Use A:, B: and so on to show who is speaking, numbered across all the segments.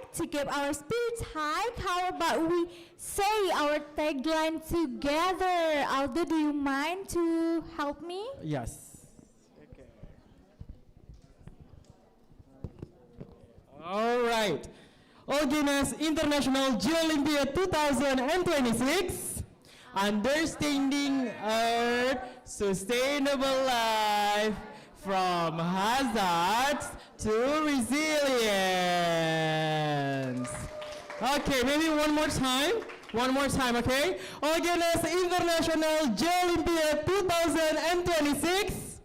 A: right, to keep our spirits high, how about we say our tagline together? Aldo, do you mind to help me?
B: Yes. Okay. All right. OLGENAS International Geolympiad 2026. Understanding Earth, Sustainable Life, from hazards to resilience. Okay, maybe one more time. One more time, okay? OLGENAS International Geolympiad 2026.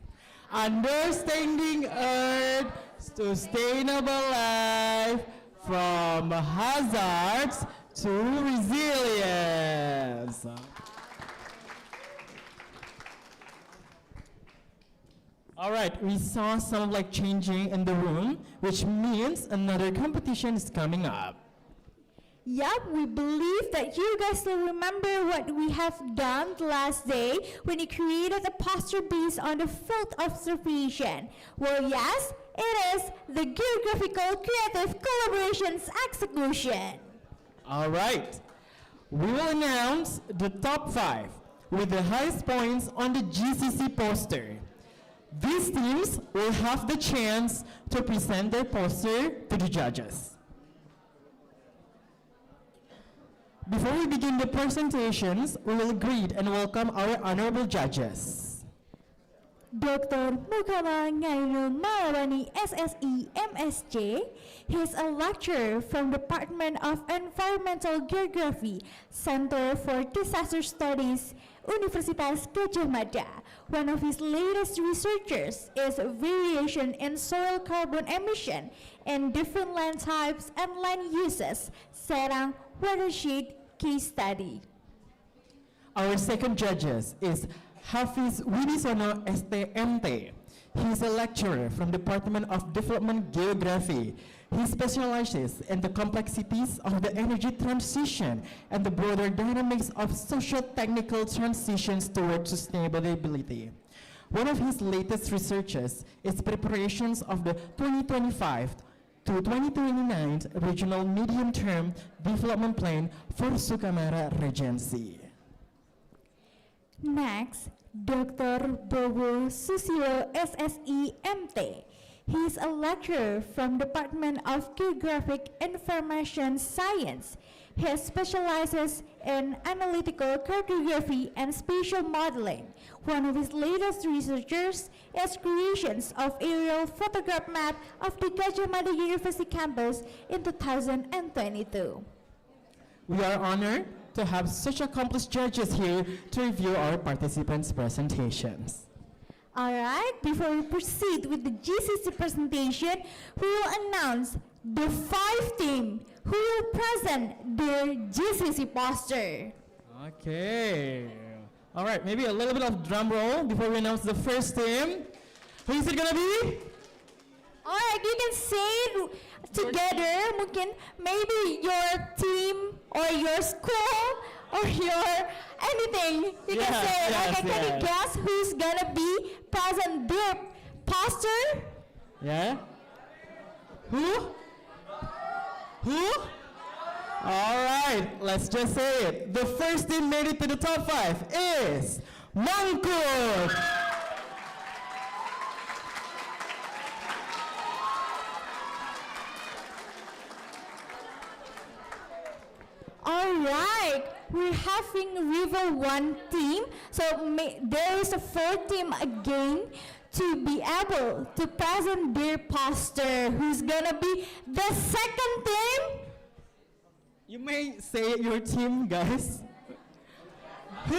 B: Understanding Earth, Sustainable Life, from hazards to resilience. All right, we saw some like changing in the room, which means another competition is coming up.
A: Yup, we believe that you guys will remember what we have done last day when we created a poster based on the field observation. Well, yes, it is the geographical creative collaborations execution.
B: All right, we will announce the top 5 with the highest points on the GCC poster. These teams will have the chance to present their poster to the judges. Before we begin the presentations, we will greet and welcome our honorable judges.
A: Dr. Mukama Ngairul Malawani SSE MSc. He is a lecturer from Department of Environmental Geography, Center for Disaster Studies, Universitas Gadjah Mada. One of his latest researches is variation in soil carbon emission in different land types and land uses, Serang Watershed Case Study.
B: Our second judges is Hafiz Winisono STMT. He is a lecturer from Department of Development Geography. He specializes in the complexities of the energy transition and the broader dynamics of socio-technical transitions towards sustainability. One of his latest researches is preparations of the 2025 to 2029 Regional Medium-Term Development Plan for Sukamara Regency.
A: Next, Dr. Bobo Susilo SSE MT. He is a lecturer from Department of Geographic Information Science. He specializes in analytical cartography and spatial modeling. One of his latest researches is creations of aerial photograph map of the Gadjah Mada University campus in 2022.
B: We are honored to have such accomplished judges here to review our participants' presentations.
A: All right, before we proceed with the GCC presentation, we will announce the 5 team who will present their GCC poster.
B: Okay. All right, maybe a little bit of drum roll before we announce the first team. Who is it gonna be?
A: All right, you can say it together. Mungkin maybe your team or your school or your anything. You can say it. Okay, can you guess who's gonna be present their poster?
B: Yeah? Who? Who? All right, let's just say it. The first team made it to the top 5 is Mangkut.
A: All right, we're having River 1 team, so there is a 4th team again to be able to present their poster. Who's gonna be the second team?
B: You may say your team, guys. Who?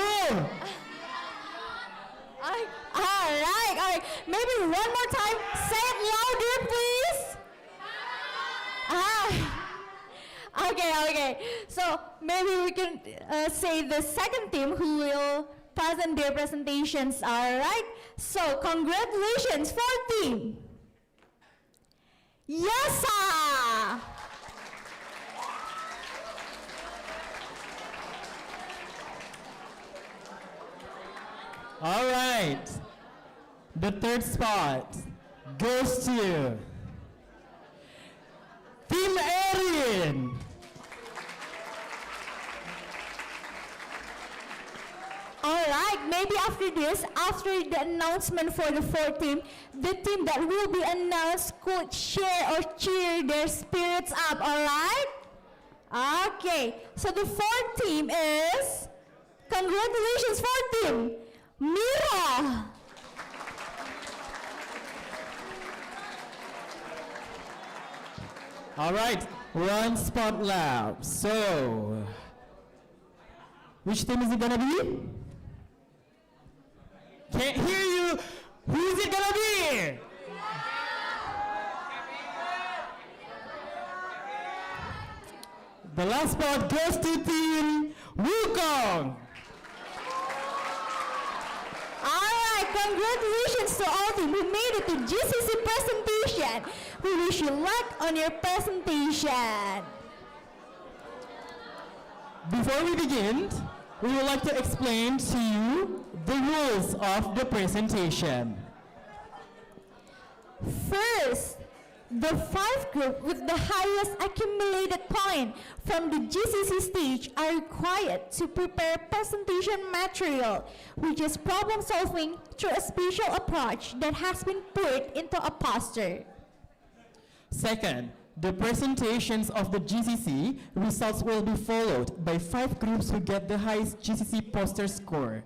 A: All right. Maybe one more time. Say it louder, please. Okay. So maybe we can say the second team who will present their presentations. All right. So congratulations, 4th team. Yasa.
B: All right. The 3rd spot goes to Team Aries.
A: Alright, maybe after this, after the announcement for the fourth team, the team that will be announced could share or cheer their spirits up, alright? Okay, so the fourth team is, congratulations fourth team, Mira.
B: All right, one spot left. So, which team is it gonna be? Can't hear you. Who is it gonna be? The last spot goes to Team Wukong.
A: Alright, congratulations to all team who made it to GCC presentation. We wish you luck on your presentation.
B: Before we begin, we would like to explain to you the rules of the presentation.
A: First, the 5 group with the highest accumulated point from the GCC stage are required to prepare presentation material, which is problem solving through a special approach that has been put into a poster.
B: Second, the presentations of the GCC results will be followed by 5 groups who get the highest GCC poster score.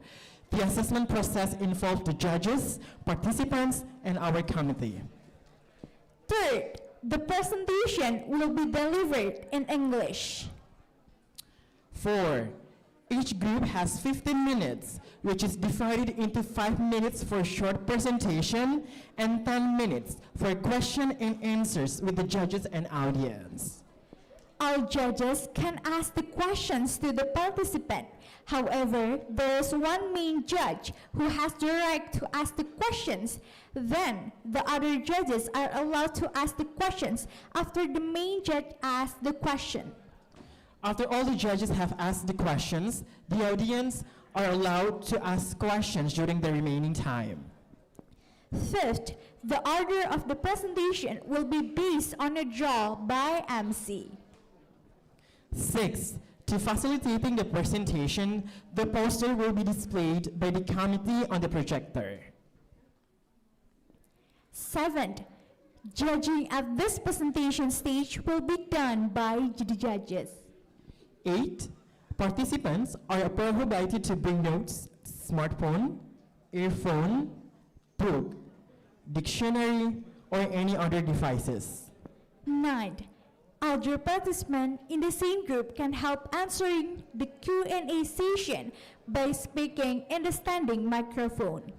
B: The assessment process involves the judges, participants, and our committee.
A: Third, the presentation will be delivered in English.
B: 4, each group has 15 minutes, which is divided into 5 minutes for short presentation and 10 minutes for question and answers with the judges and audience.
A: All judges can ask the questions to the participant. However, there is one main judge who has the right to ask the questions. Then, the other judges are allowed to ask the questions after the main judge asks the question.
B: After all the judges have asked the questions, the audience are allowed to ask questions during the remaining time.
A: Fifth, the order of the presentation will be based on a draw by MC.
B: 6, to facilitating the presentation, the poster will be displayed by the committee on the projector.
A: 7th, judging at this presentation stage will be done by the judges.
B: 8, participants are prohibited to bring notes, smartphone, earphone, book, dictionary, or any other devices.
A: 9th, other participants in the same group can help answering the Q&A session by speaking in the standing microphone.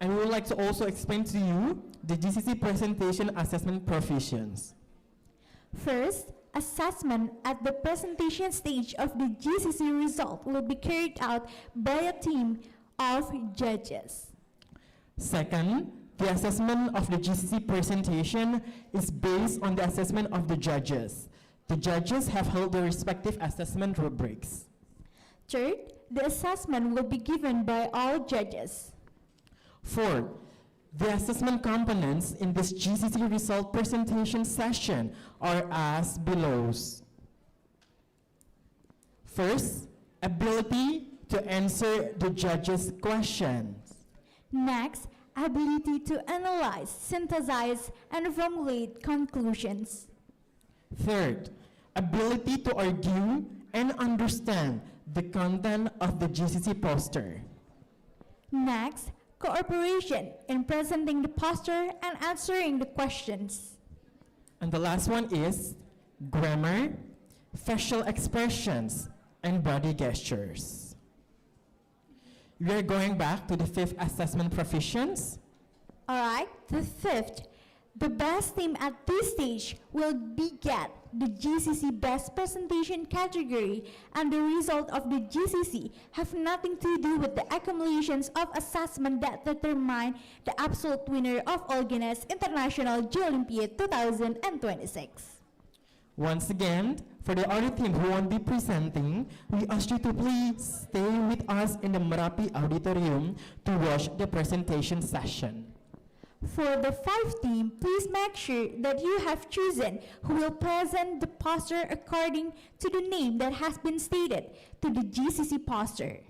B: And we would like to also explain to you the GCC presentation assessment provisions.
A: First, assessment at the presentation stage of the GCC result will be carried out by a team of judges.
B: Second, the assessment of the GCC presentation is based on the assessment of the judges. The judges have held their respective assessment rubrics.
A: Third, the assessment will be given by all judges.
B: Fourth, the assessment components in this GCC result presentation session are as below. First, ability to answer the judges' questions.
A: Next, ability to analyze, synthesize, and formulate conclusions.
B: Third, ability to argue and understand the content of the GCC poster.
A: Next, cooperation in presenting the poster and answering the questions.
B: And the last one is grammar, facial expressions, and body gestures. We are going back to the 5th assessment provisions.
A: Alright, the 5th, the best team at this stage will get the GCC Best Presentation category, and the result of the GCC have nothing to do with the accumulations of assessment that determine the absolute winner of OLGENAS International Geolympiad 2026.
B: Once again, for the other team who won't be presenting, we ask you to please stay with us in the Merapi Auditorium to watch the presentation session.
A: For the 5th team, please make sure that you have chosen who will present the poster according to the name that has been stated to the GCC poster.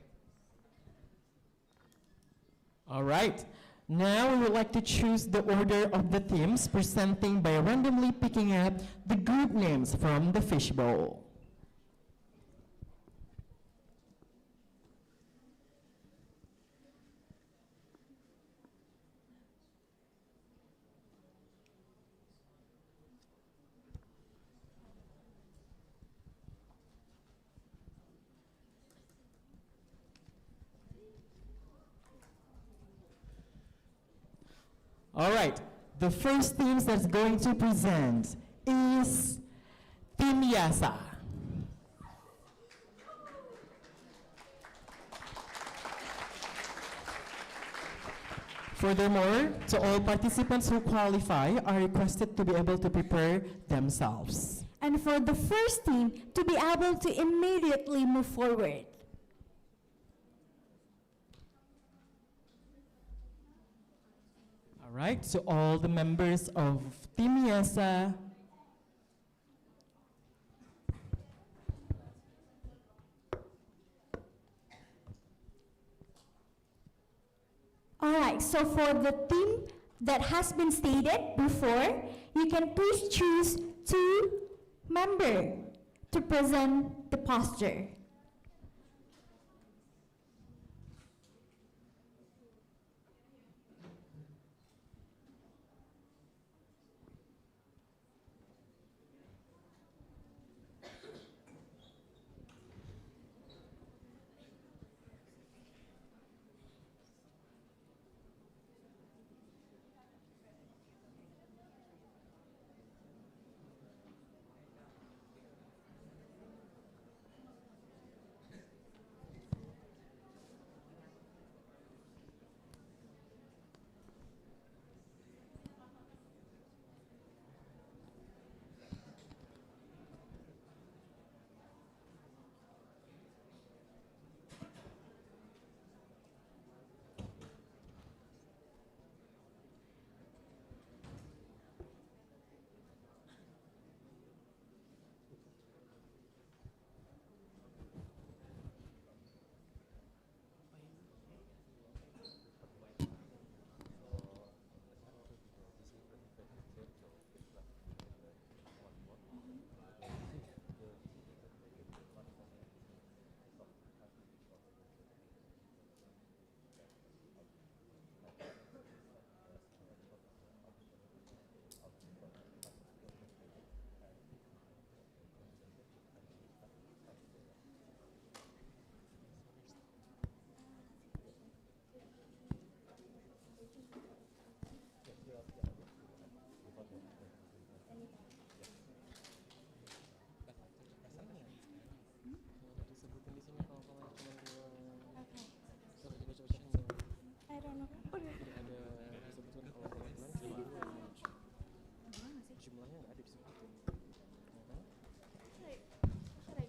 B: All right. Now we would like to choose the order of the teams presenting by randomly picking up the group names from the fishbowl. All right, the first team that's going to present is Team Yasa. Furthermore, to all participants who qualify are requested to be able to prepare themselves.
A: And for the first team to be able to immediately move forward.
B: All right, so all the members of Team Yasa,
A: Alright, so for the team that has been stated before, you can please choose 2 members to present the posture.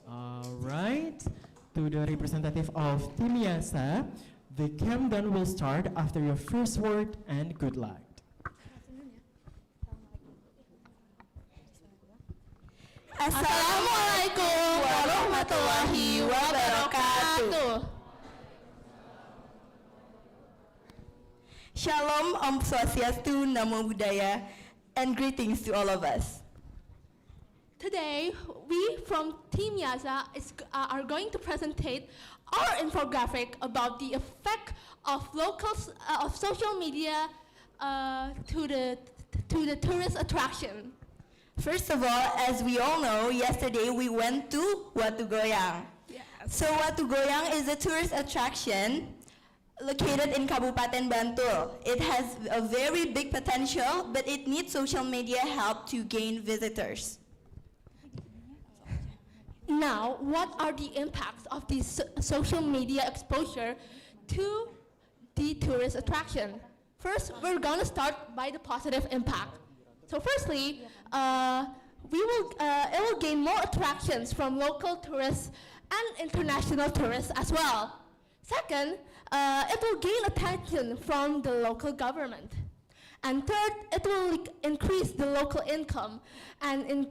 B: all right, to the representative of Team Yasa, the countdown will start after your first word, and good luck.
C: Assalamualaikum warahmatullahi wabarakatuh. Shalom, Om Swastiastu, Namo Buddhaya, and greetings to all of us.
D: Today, we from Team Yasa are going to presentate our infographic about the effect of of social media to the tourist attraction.
C: First of all, as we all know, yesterday we went to Watu Goyang.
D: Yes.
C: So Watu Goyang is a tourist attraction located in Kabupaten Bantul. It has a very big potential, but it needs social media help to gain visitors.
D: Now, what are the impacts of this social media exposure to the tourist attraction? First, we're going to start by the positive impact. So firstly, it will gain more attractions from local tourists and international tourists as well. Second, it will gain attention from the local government. And third, it will increase the local income and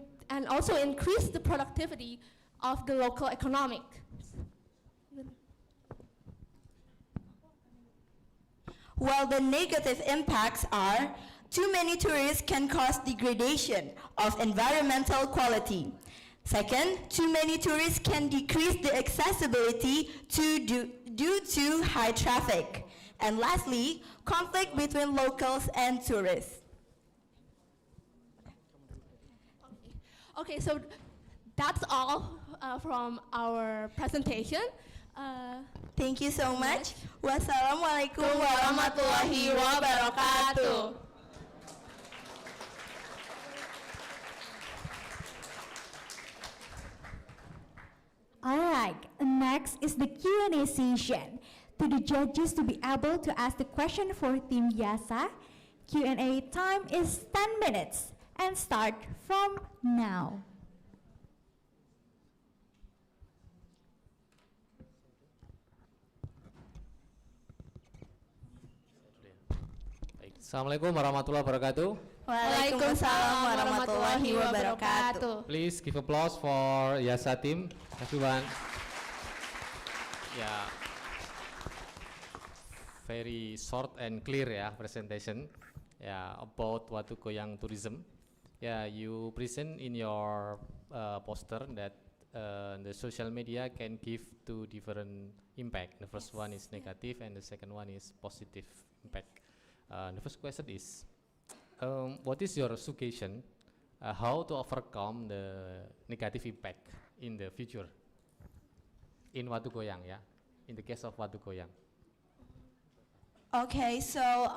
D: also increase the productivity of the local economic.
C: while the negative impacts are too many tourists can cause degradation of environmental quality. Second, too many tourists can decrease the accessibility due to high traffic. And lastly, conflict between locals and tourists.
D: Okay, so that's all from our presentation.
C: Thank you so much. Wassalamualaikum warahmatullahi wabarakatuh.
A: Alright, next is the Q&A session. To the judges to be able to ask the question for Team Yasa, Q&A time is 10 minutes and start from now.
E: Baik, Assalamualaikum warahmatullahi wabarakatuh.
C: Waalaikumsalam warahmatullahi wabarakatuh.
E: Please give applause for Yasa team, everyone. Yeah, very short and clear presentation. About Watu Goyang tourism. You present in your poster that the social media can give two different impact. The first one is negative and the second one is positive impact. The first question is, what is your suggestion how to overcome the negative impact in the future in Watu Goyang, in the case of Watu Goyang?
C: Okay, so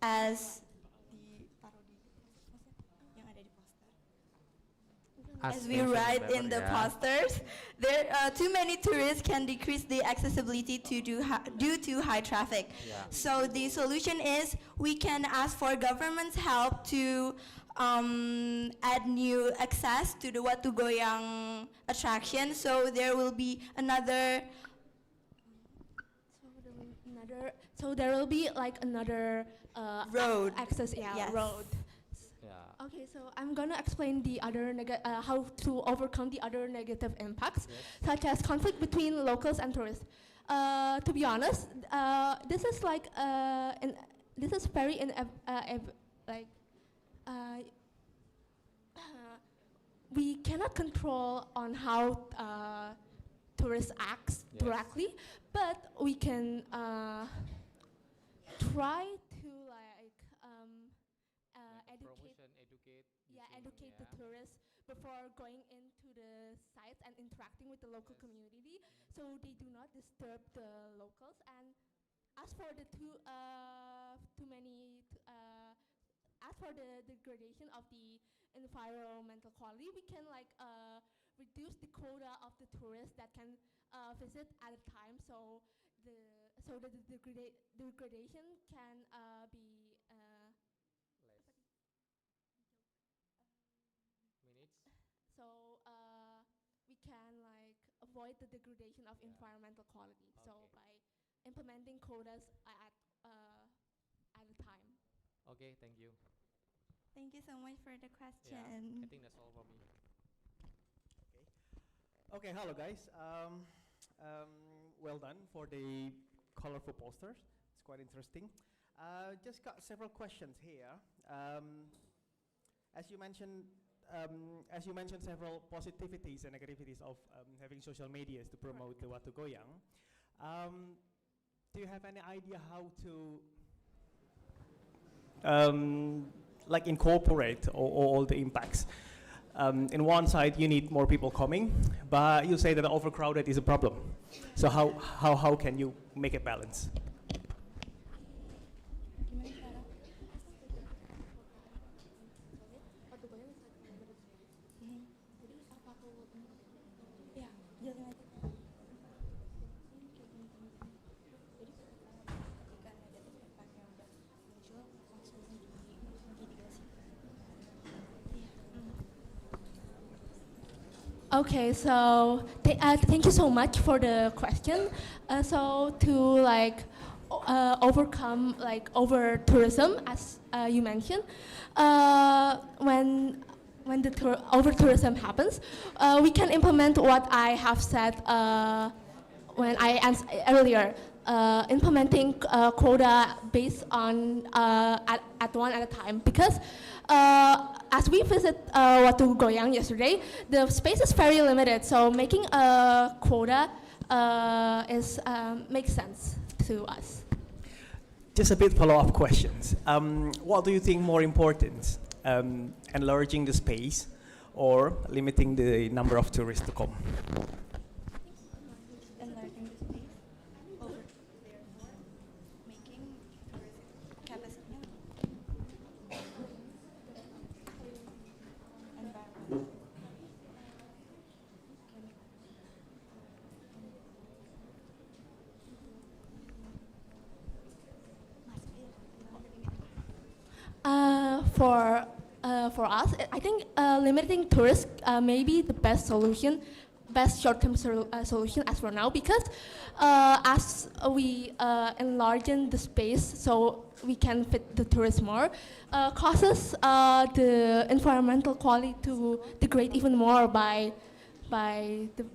C: as we write in the posters, there too many tourists can decrease the accessibility due to high traffic. So the solution is we can ask for government's help to add new access to the Watu Goyang attraction. So there will be another.
D: So there will be like another
C: road
D: access,
C: Yes.
D: road. Okay, so I'm gonna explain the other how to overcome the other negative impacts, such as conflict between locals and tourists. To be honest, this is like this is very we cannot control on how tourists act directly, but we can try to educate the tourists before going into the sites and interacting with the local community, so they do not disturb the locals. And as for the as for the degradation of the environmental quality, we can reduce the quota of the tourists that can visit at a time, so the degradation can be so we can avoid the degradation of environmental quality. Okay. So by implementing quotas at a time.
E: Okay, thank you.
C: Thank you so much for the question.
E: I think that's all for me.
B: Okay, hello guys. Well done for the colorful posters. It's quite interesting. Just got several questions here. As you mentioned several positivities and negativities of having social medias to promote the Watu Goyang. Do you have any idea how to incorporate all the impacts? In one side, you need more people coming, but you say that overcrowded is a problem. So how can you make a balance?
D: Okay, so thank you so much for the question. So to overcome over tourism, as you mentioned, when the over tourism happens, we can implement what I have said when I answered earlier. implementing quota based on at one at a time, because as we visit Watu Goyang yesterday, the space is very limited, so making a quota makes sense to us.
F: Just a bit follow-up questions. What do you think more important, enlarging the space or limiting the number of tourists to come?
C: Enlarging the space over therefore making tourism capacity environment.
D: For us, I think limiting tourists may be the best solution, best short-term solution as for now, because as we enlarge the space so we can fit the tourists more, causes the environmental quality to degrade even more by the,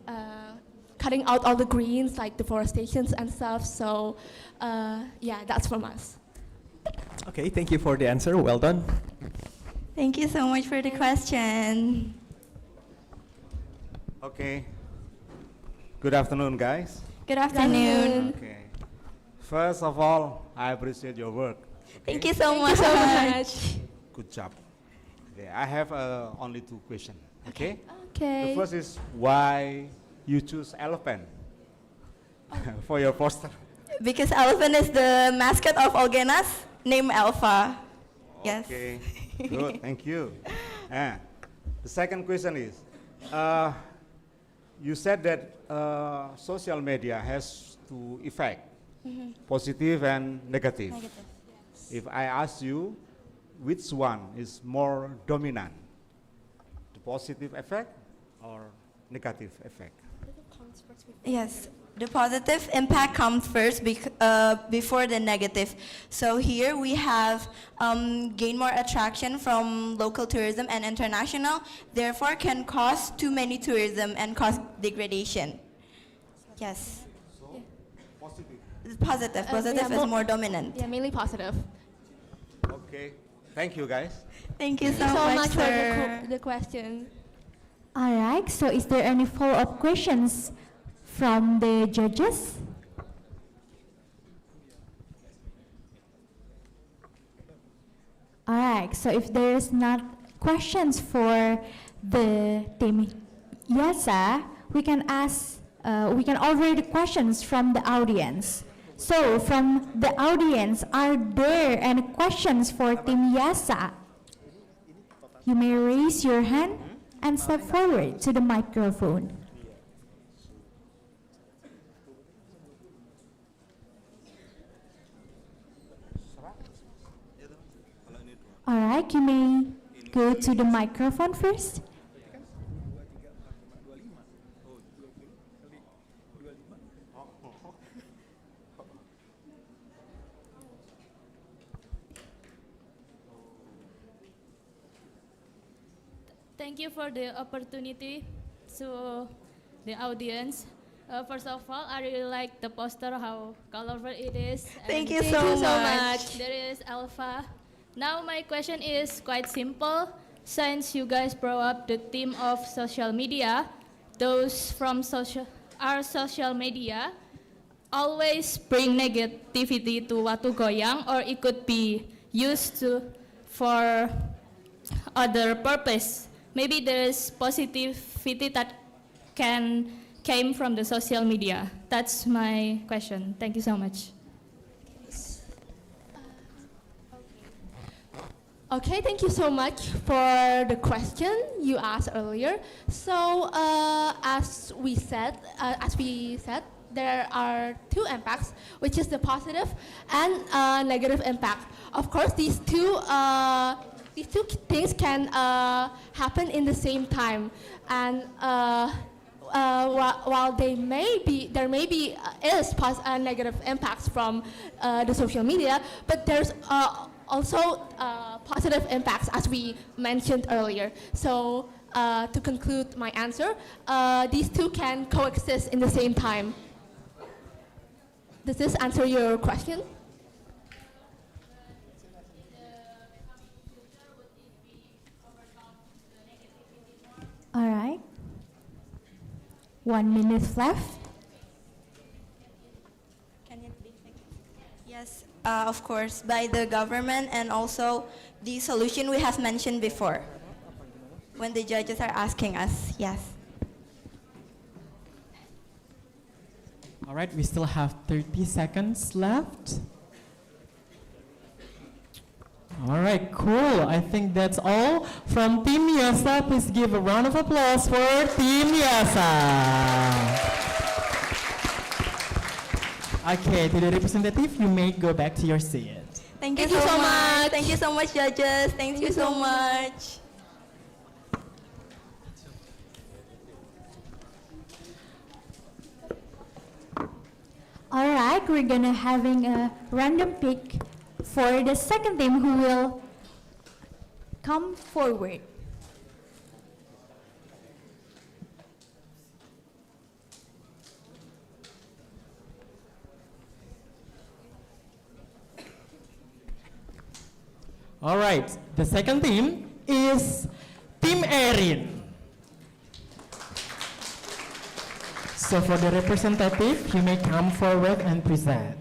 D: cutting out all the greens like deforestations and stuff. So yeah, that's from us.
F: Okay, thank you for the answer. Well done.
C: Thank you so much for the question.
G: Okay. Good afternoon, guys.
C: Good afternoon.
G: Okay. First of all, I appreciate your work.
C: Thank you so much.
G: Good job. Okay. I have only 2 questions. Okay.
D: Okay.
G: The first is why you choose elephant for your poster.
C: Because elephant is the mascot of OLGENAS, named Alpha. Yes.
G: Okay. Good. Thank you. The second question is, you said that social media has 2 effects, positive and negative. If I ask you, which one is more dominant, the positive effect or negative effect?
C: Yes, the positive impact comes first before the negative. So here we have gain more attraction from local tourism and international, therefore can cause too many tourism and cause degradation. Yes.
G: So, positive.
C: Positive. Positive
D: yeah,
C: is more dominant.
D: Yeah, mainly positive.
G: Okay. Thank you, guys.
C: Thank you so,
D: So
C: much,
D: for
C: sir.
D: the question.
A: All right, so is there any follow-up questions from the judges? All right, so if there is not questions for the team YASA, we can order the questions from the audience. So from the audience, are there any questions for team YASA? You may raise your hand and step forward to the microphone. All right, you may go to the microphone first.
H: Thank you for the opportunity to the audience. First of all, I really like the poster, how colorful it is.
C: Thank
H: and
C: you so much.
H: There is Alpha. Now my question is quite simple. Since you guys brought up the theme of social media, those from social media always bring negativity to Watu Goyang, or it could be used for other purpose. Maybe there is positivity that came from the social media. That's my question. Thank you so much.
D: Okay, thank you so much for the question you asked earlier. So as we said, there are 2 impacts, which is the positive and negative impact. Of course, these two things can happen in the same time, and while there may be negative impacts from the social media, but there's also positive impacts, as we mentioned earlier. So to conclude my answer, these 2 can coexist in the same time. Does this answer your question?
A: All right. 1 minute left.
C: Can it be fixed? Yes, of course, by the government and also the solution we have mentioned before when the judges are asking us, yes.
B: All right, we still have 30 seconds left. All right, cool. I think that's all from Team Yasa. Please give a round of applause for Team Yasa. Okay, to the representative, you may go back to your seat.
C: Thank you
D: Thank you
C: so
D: so
C: much.
D: much.
C: Thank you so much, judges. Thank you so much.
A: All right, we're gonna having a random pick for the second team who will come forward.
B: All right, the second team is Team Erin. So for the representative, you may come forward and present.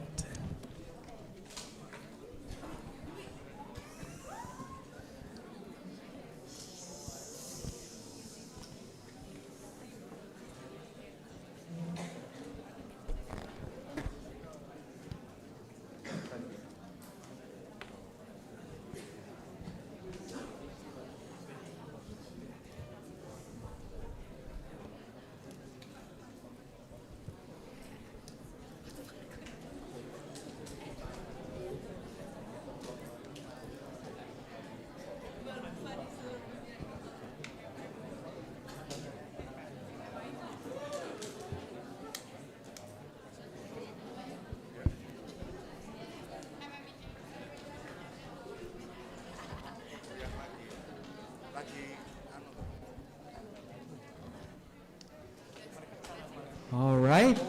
B: All right,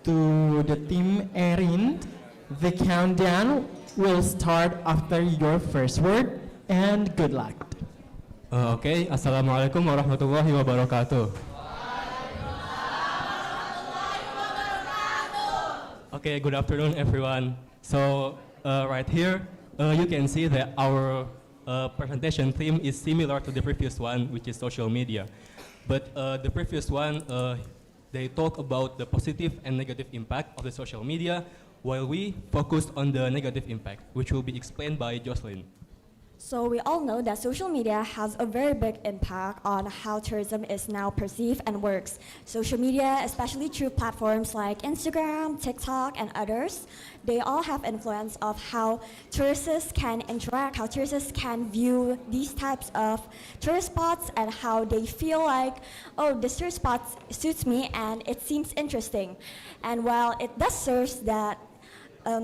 B: to the Team Erin, the countdown will start after your first word, and good luck.
I: Okay, Assalamualaikum warahmatullahi wabarakatuh. Okay, good afternoon everyone. So right here, you can see that our presentation theme is similar to the previous one, which is social media. But the previous one, they talk about the positive and negative impact of the social media, while we focused on the negative impact, which will be explained by Jocelyn.
J: So we all know that social media has a very big impact on how tourism is now perceived and works. Social media, especially through platforms like Instagram, TikTok, and others, they all have influence of how tourists can interact, how tourists can view these types of tourist spots, and how they feel like, oh, this tourist spot suits me and it seems interesting. And while it does serve that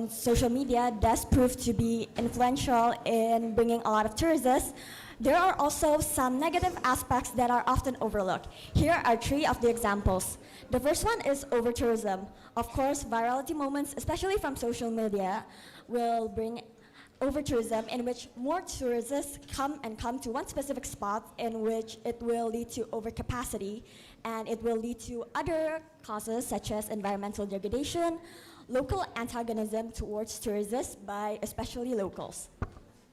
J: social media does prove to be influential in bringing a lot of tourists, there are also some negative aspects that are often overlooked. Here are 3 of the examples. The first one is over-tourism. Of course, virality moments, especially from social media, will bring over-tourism in which more tourists come to one specific spot, in which it will lead to overcapacity, and it will lead to other causes such as environmental degradation, local antagonism towards tourists by especially locals.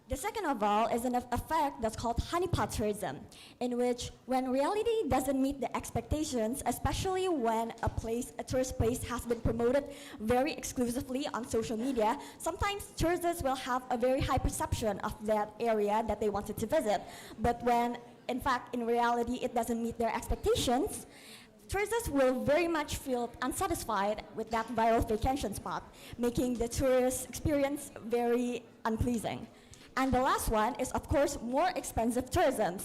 J: The second of all is an effect that's called honeypot tourism, in which when reality doesn't meet the expectations, especially when a tourist place has been promoted very exclusively on social media, sometimes tourists will have a very high perception of that area that they wanted to visit. But when, in fact, in reality, it doesn't meet their expectations, tourists will very much feel unsatisfied with that viral vacation spot, making the tourist experience very unpleasing. And the last one is, of course, more expensive tourism.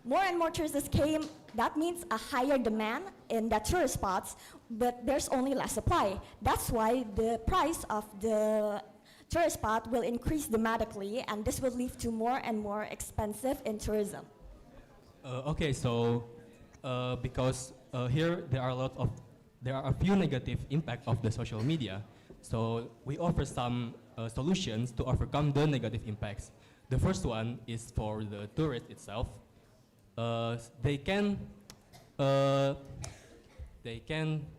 J: More and more tourists came, that means a higher demand in that tourist spots, but there's only less supply. That's why the price of the tourist spot will increase dramatically, and this will lead to more and more expensive in tourism.
I: Okay, so because here there are a lot of there are a few negative impact of the social media. So we offer some solutions to overcome the negative impacts. The first one is for the tourist itself. They can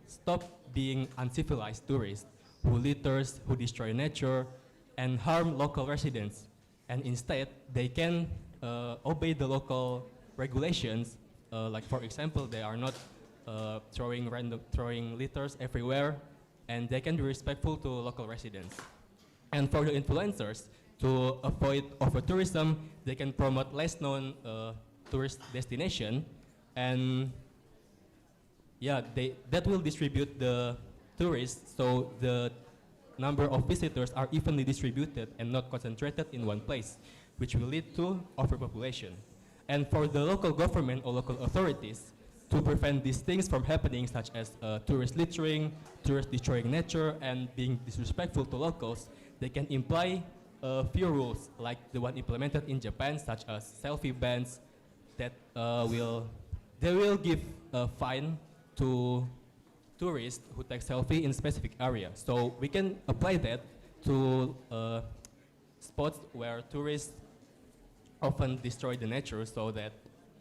I: stop being uncivilized tourists who litters, who destroy nature, and harm local residents. And instead, they can obey the local regulations. Like for example, they are not throwing litters everywhere, and they can be respectful to local residents. And for the influencers, to avoid over-tourism, they can promote less known tourist destination, and yeah, that will distribute the tourists so the number of visitors are evenly distributed and not concentrated in one place, which will lead to overpopulation. And for the local government or local authorities, to prevent these things from happening, such as tourist littering, tourists destroying nature, and being disrespectful to locals, they can imply a few rules, like the one implemented in Japan, such as selfie bans, that they will give a fine to tourists who take selfie in specific areas. So we can apply that to spots where tourists often destroy the nature, so that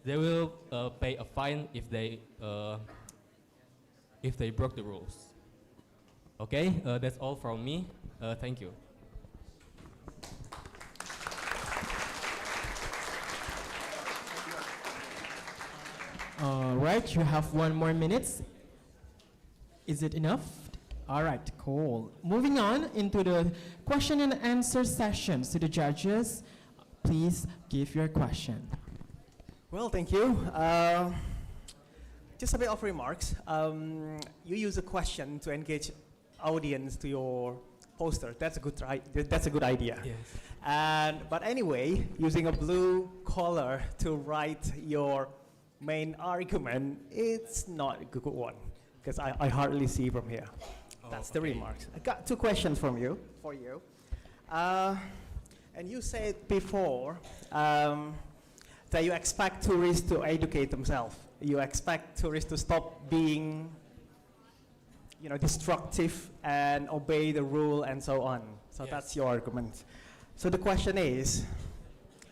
I: they will pay a fine if they broke the rules. Okay, that's all from me. Thank you.
B: All right, you have 1 more minute. Is it enough? All right, cool. Moving on into the question and answer sessions. To the judges, please give your question.
F: Well, thank you. Just a bit of remarks. You use a question to engage audience to your poster. That's a good idea.
I: Yes.
F: But anyway, using a blue color to write your main argument, it's not a good one, because I hardly see from here. That's the remarks. I got 2 questions for you. And you said before that you expect tourists to educate themselves. You expect tourists to stop being, destructive and obey the rule and so on. So
I: Yes.
F: that's your argument. So the question is,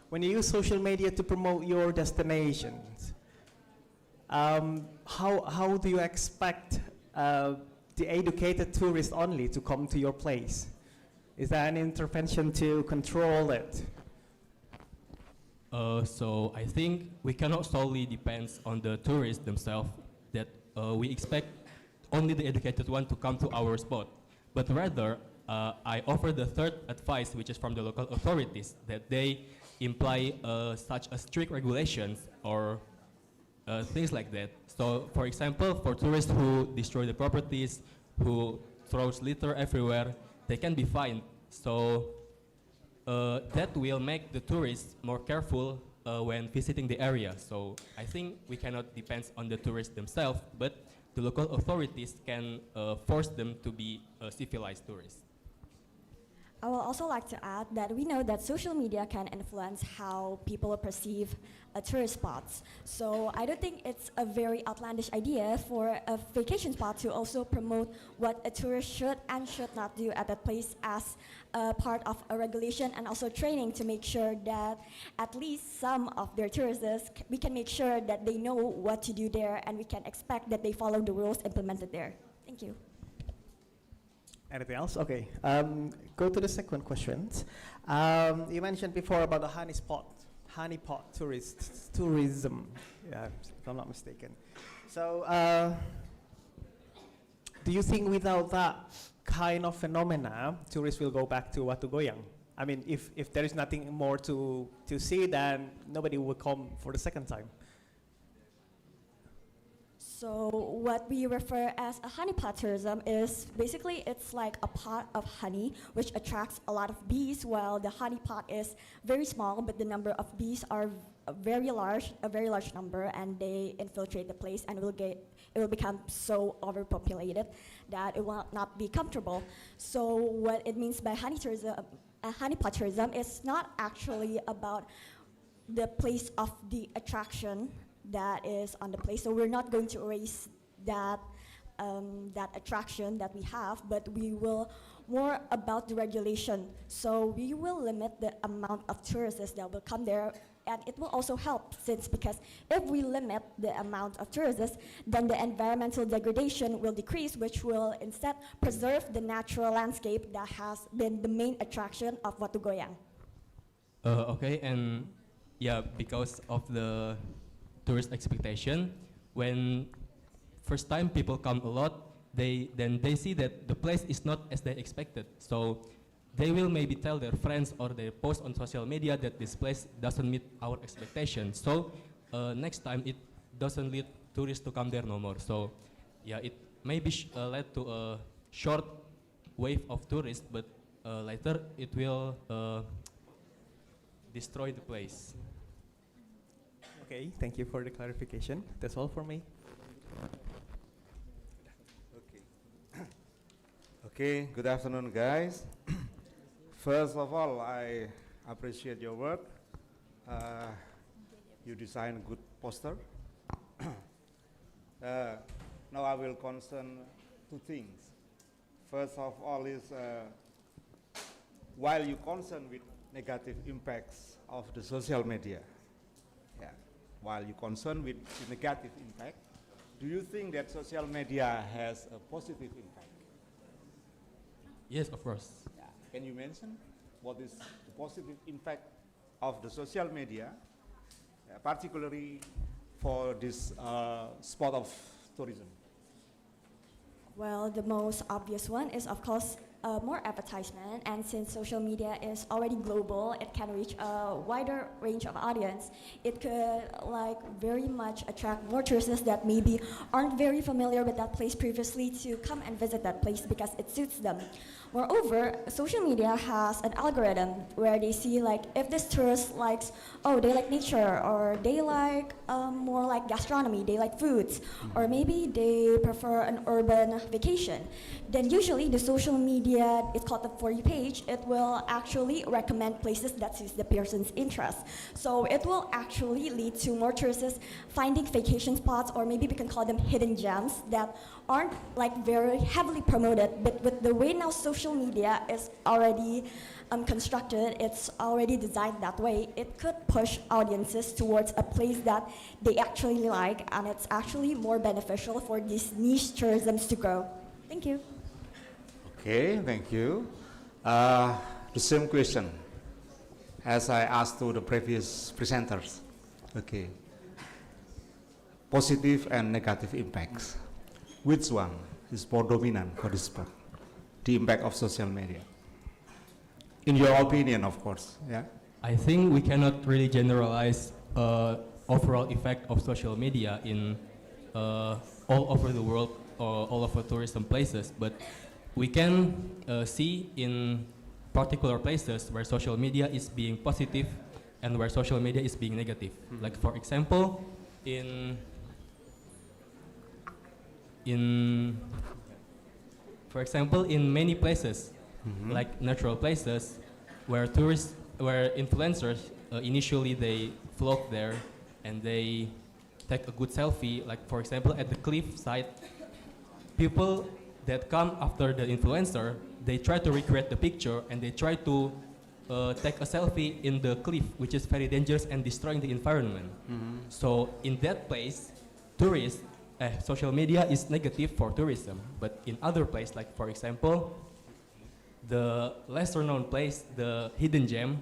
F: when you use social media to promote your destinations, how do you expect the educated tourists only to come to your place? Is there an intervention to control it?
I: So I think we cannot solely depend on the tourists themselves, that we expect only the educated one to come to our spot. But rather, I offer the third advice, which is from the local authorities, that they imply such a strict regulations or things like that. So for example, for tourists who destroy the properties, who throws litter everywhere, they can be fined. So that will make the tourists more careful when visiting the area. So I think we cannot depend on the tourists themselves, but the local authorities can force them to be civilized tourists.
J: I would also like to add that we know that social media can influence how people perceive tourist spots. So I don't think it's a very outlandish idea for a vacation spot to also promote what a tourist should and should not do at that place as a part of a regulation, and also training to make sure that at least some of their tourists, we can make sure that they know what to do there, and we can expect that they follow the rules implemented there. Thank you.
F: Anything else? Okay. Go to the second question. You mentioned before about the honeypot tourism, if I'm not mistaken. So, do you think without that kind of phenomena, tourists will go back to Watu Goyang? I mean, if there is nothing more to see, then nobody will come for the second time.
J: So what we refer as a honeypot tourism is basically it's like a pot of honey which attracts a lot of bees, while the honeypot is very small, but the number of bees are a very large number, and they infiltrate the place, and it will become so overpopulated that it will not be comfortable. So what it means by honeypot tourism is not actually about the place of the attraction that is on the place. So we're not going to erase that that attraction that we have, but we will more about the regulation. So we will limit the amount of tourists that will come there, and it will also help because if we limit the amount of tourists, then the environmental degradation will decrease, which will instead preserve the natural landscape that has been the main attraction of Watu Goyang.
I: Okay, and yeah, because of the tourist expectation, when first time people come a lot, they see that the place is not as they expected. So they will maybe tell their friends or they post on social media that this place doesn't meet our expectations. So next time it doesn't lead tourists to come there no more. So yeah, it maybe led to a short wave of tourists, but later it will destroy the place.
F: Okay, thank you for the clarification. That's all for me.
G: Okay, good afternoon, guys. First of all, I appreciate your work. You designed a good poster. Now I will concern two things. First of all is, while you concern with negative impacts of the social media, while you concern with the negative impact, do you think that social media has a positive impact?
I: Yes, of course.
G: Yeah. Can you mention what is the positive impact of the social media, particularly for this spot of tourism?
J: Well, the most obvious one is, of course, more advertisement, and since social media is already global, it can reach a wider range of audience. It could very much attract more tourists that maybe aren't very familiar with that place previously to come and visit that place because it suits them. Moreover, social media has an algorithm where they see if this tourist likes, they like nature, or they like more like gastronomy, they like foods, or maybe they prefer an urban vacation. Then usually the social media, it's called the For You page, it will actually recommend places that suits the person's interest. So it will actually lead to more tourists finding vacation spots, or maybe we can call them hidden gems that aren't very heavily promoted, but with the way now social media is already constructed, it's already designed that way, it could push audiences towards a place that they actually like, and it's actually more beneficial for these niche tourisms to grow. Thank you.
G: Okay, thank you. The same question as I asked to the previous presenters. Okay. Positive and negative impacts. Which one is more dominant for this sport? The impact of social media. In your opinion, of course, yeah?
I: I think we cannot really generalize overall effect of social media in all over the world or all over tourism places, but we can see in particular places where social media is being positive and where social media is being negative. Like for example, in many places, like natural places, where influencers initially they flock there and they take a good selfie. Like for example, at the cliff side, people that come after the influencer, they try to recreate the picture and they try to take a selfie in the cliff, which is very dangerous and destroying the environment. So in that place, social media is negative for tourism, but in other places, like for example, the lesser known place, the hidden gem,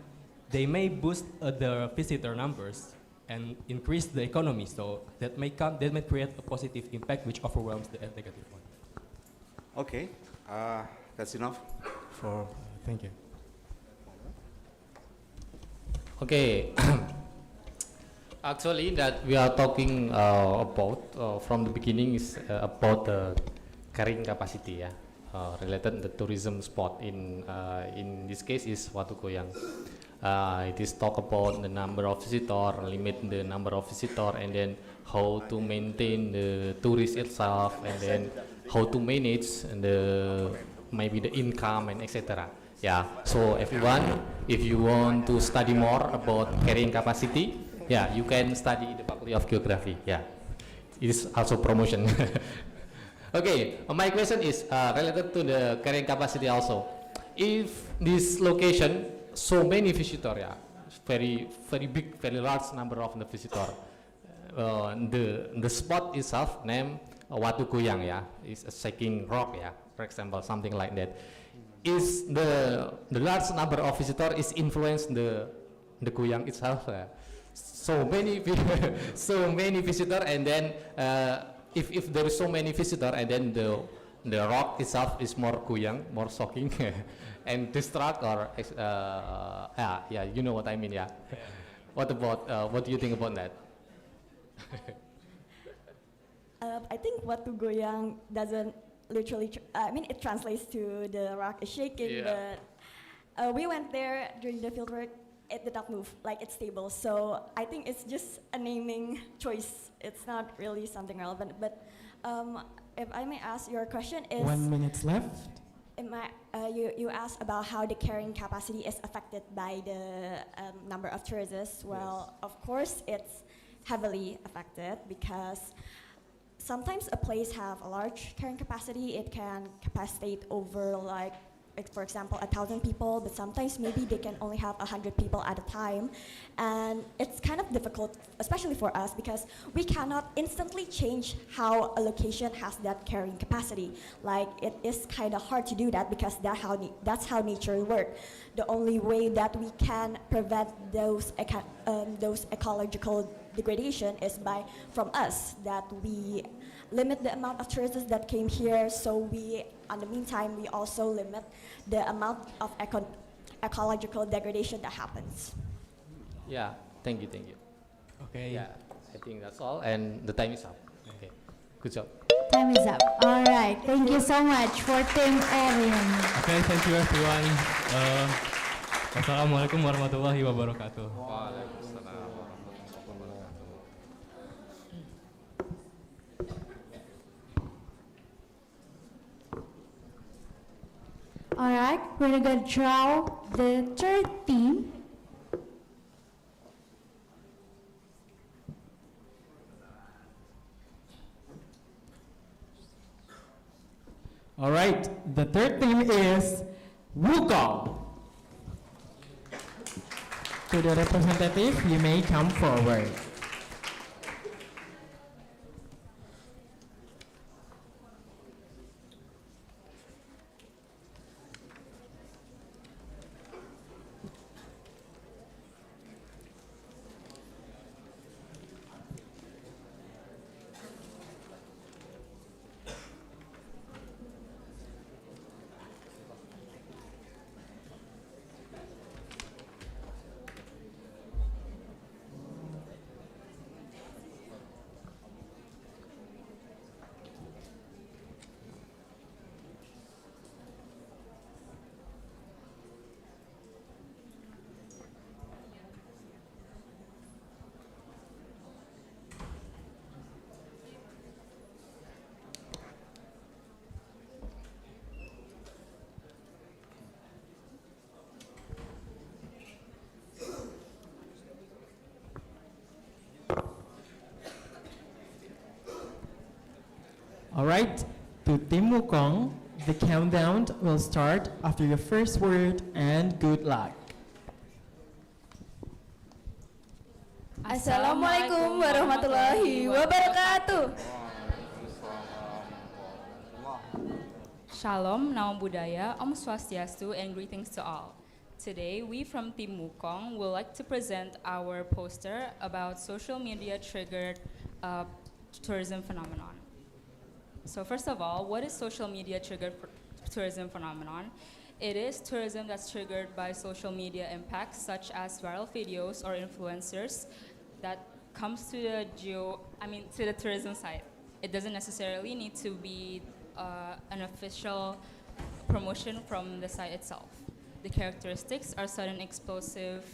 I: they may boost the visitor numbers and increase the economy, so that may create a positive impact which overwhelms the negative one.
G: Okay, that's enough for.
I: Thank you.
E: Okay. Actually, that we are talking about from the beginning is about the carrying capacity, related to the tourism spot. In this case is Watu Goyang. It is talk about the number of visitor, limit the number of visitor, and then how to maintain the tourist itself, and then how to manage maybe the income and etc. Yeah. So everyone, if you want to study more about carrying capacity, you can study the Faculty of Geography. Yeah, it is also promotion. Okay, my question is related to the carrying capacity also. If this location so many visitor, yeah, very big, very large number of the visitor, the spot itself named Watu Kuyang, yeah, is a shaking rock, yeah, for example, something like that. Is the large number of visitor is influence the Kuyang itself? So many so many visitor, and then if there is so many visitor, and then the rock itself is more Kuyang, more shocking, and distract or yeah, you know what I mean, yeah. What about what do you think about that?
J: I think Watu Goyang doesn't literally, I mean, it translates to the rock is shaking,
E: Yeah.
J: but we went there during the field work, it did not move, like it's stable. So I think it's just a naming choice. It's not really something relevant. But if I may ask, your question is,
B: 1 minute left.
J: you asked about how the carrying capacity is affected by the number of tourists. Well, of course, it's heavily affected because sometimes a place have a large carrying capacity. It can capacitate over like for example, 1,000 people, but sometimes maybe they can only have 100 people at a time. And it's kind of difficult, especially for us, because we cannot instantly change how a location has that carrying capacity. Like, it is kind of hard to do that because that's how nature works. The only way that we can prevent those ecological degradation is from us, that we limit the amount of tourists that came here, so in the meantime, we also limit the amount of ecological degradation that happens.
E: Yeah, thank you.
I: Okay.
E: Yeah, I think that's all, and the time is up. Okay, good job.
A: Time is up. All right. Thank you so much for Team Erin.
I: Okay, thank you everyone. Wassalamualaikum warahmatullahi wabarakatuh.
A: All right, we're gonna draw the third team.
B: All right, the third team is Wukong. To the representative, you may come forward. All right, to Team Wukong, the countdown will start after your first word, and good luck.
C: Assalamualaikum warahmatullahi wabarakatuh.
K: Shalom, Namo Buddhaya, Om Swastiastu, and greetings to all. Today, we from Team Wukong would like to present our poster about social media triggered tourism phenomenon. So first of all, what is social media triggered tourism phenomenon? It is tourism that's triggered by social media impacts such as viral videos or influencers that comes to the tourism site. It doesn't necessarily need to be an official promotion from the site itself. The characteristics are sudden explosive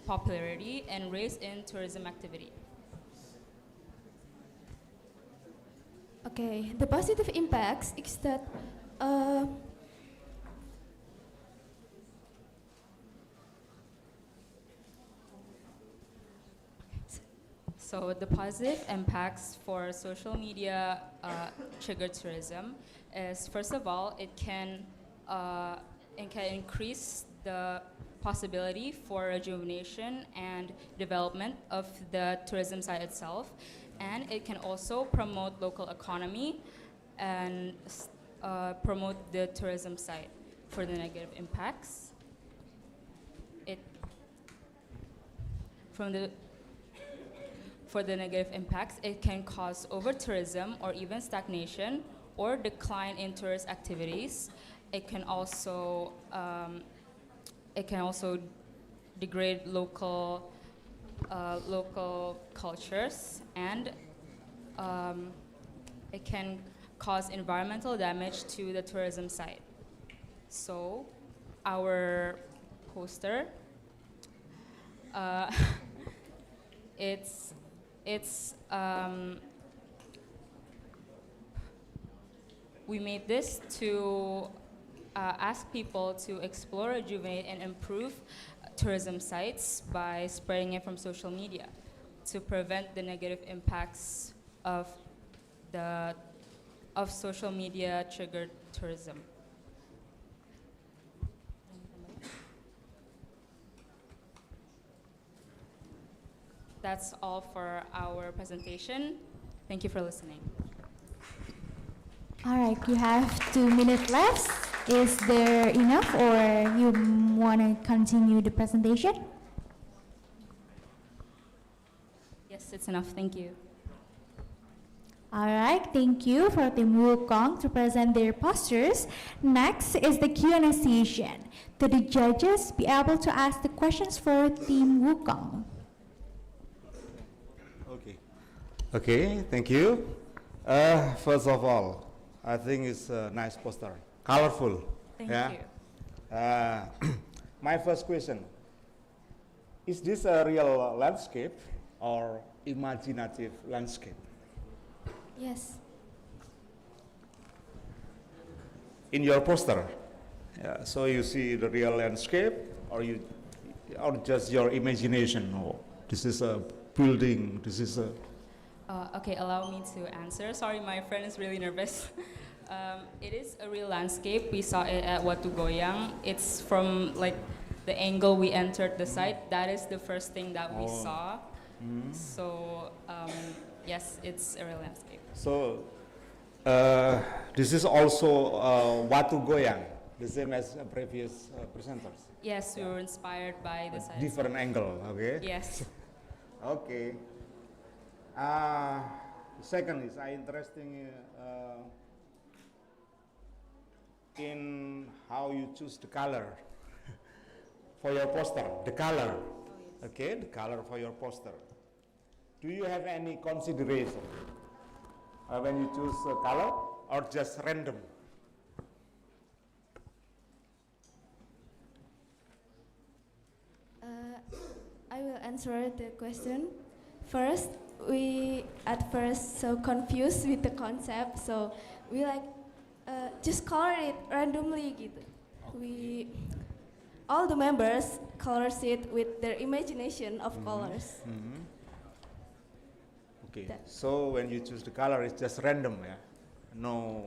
K: popularity and rise in tourism activity.
D: Okay, the positive impacts is that
K: So the positive impacts for social media triggered tourism is, first of all, it can increase the possibility for rejuvenation and development of the tourism site itself, and it can also promote local economy and promote the tourism site. For the negative impacts, for the negative impacts, it can cause over-tourism or even stagnation or decline in tourist activities. It can also degrade local cultures, and it can cause environmental damage to the tourism site. So, our poster, we made this to ask people to explore, rejuvenate, and improve tourism sites by spreading it from social media to prevent the negative impacts of social media triggered tourism. That's all for our presentation. Thank you for listening.
A: All right, you have 2 minutes left. Is there enough, or you want to continue the presentation?
K: Yes, it's enough. Thank you.
A: All right, thank you for Team Wukong to present their posters. Next is the Q&A session. To the judges, be able to ask the questions for Team Wukong.
G: Okay, thank you. First of all, I think it's a nice poster, colorful.
K: Thank you.
G: My first question, is this a real landscape or imaginative landscape?
A: Yes.
G: In your poster, so you see the real landscape, or just your imagination? Oh, this is a building, this is a...
K: Okay, allow me to answer. Sorry, my friend is really nervous. It is a real landscape. We saw it at Watu Goyang. It's from like the angle we entered the site. That is the first thing that we saw. So yes, it's a real landscape.
G: So this is also Watu Goyang, the same as previous presenters.
K: Yes, we were inspired by the site.
G: Different angle, okay?
K: Yes.
G: Okay. Second is I interesting in how you choose the color for your poster. The color, okay, the color for your poster. Do you have any consideration when you choose a color, or just random?
L: I will answer the question. First, we at first so confused with the concept, so we just color it randomly gitu. All the members colors it with their imagination of colors.
G: Okay, so when you choose the color, it's just random, yeah? No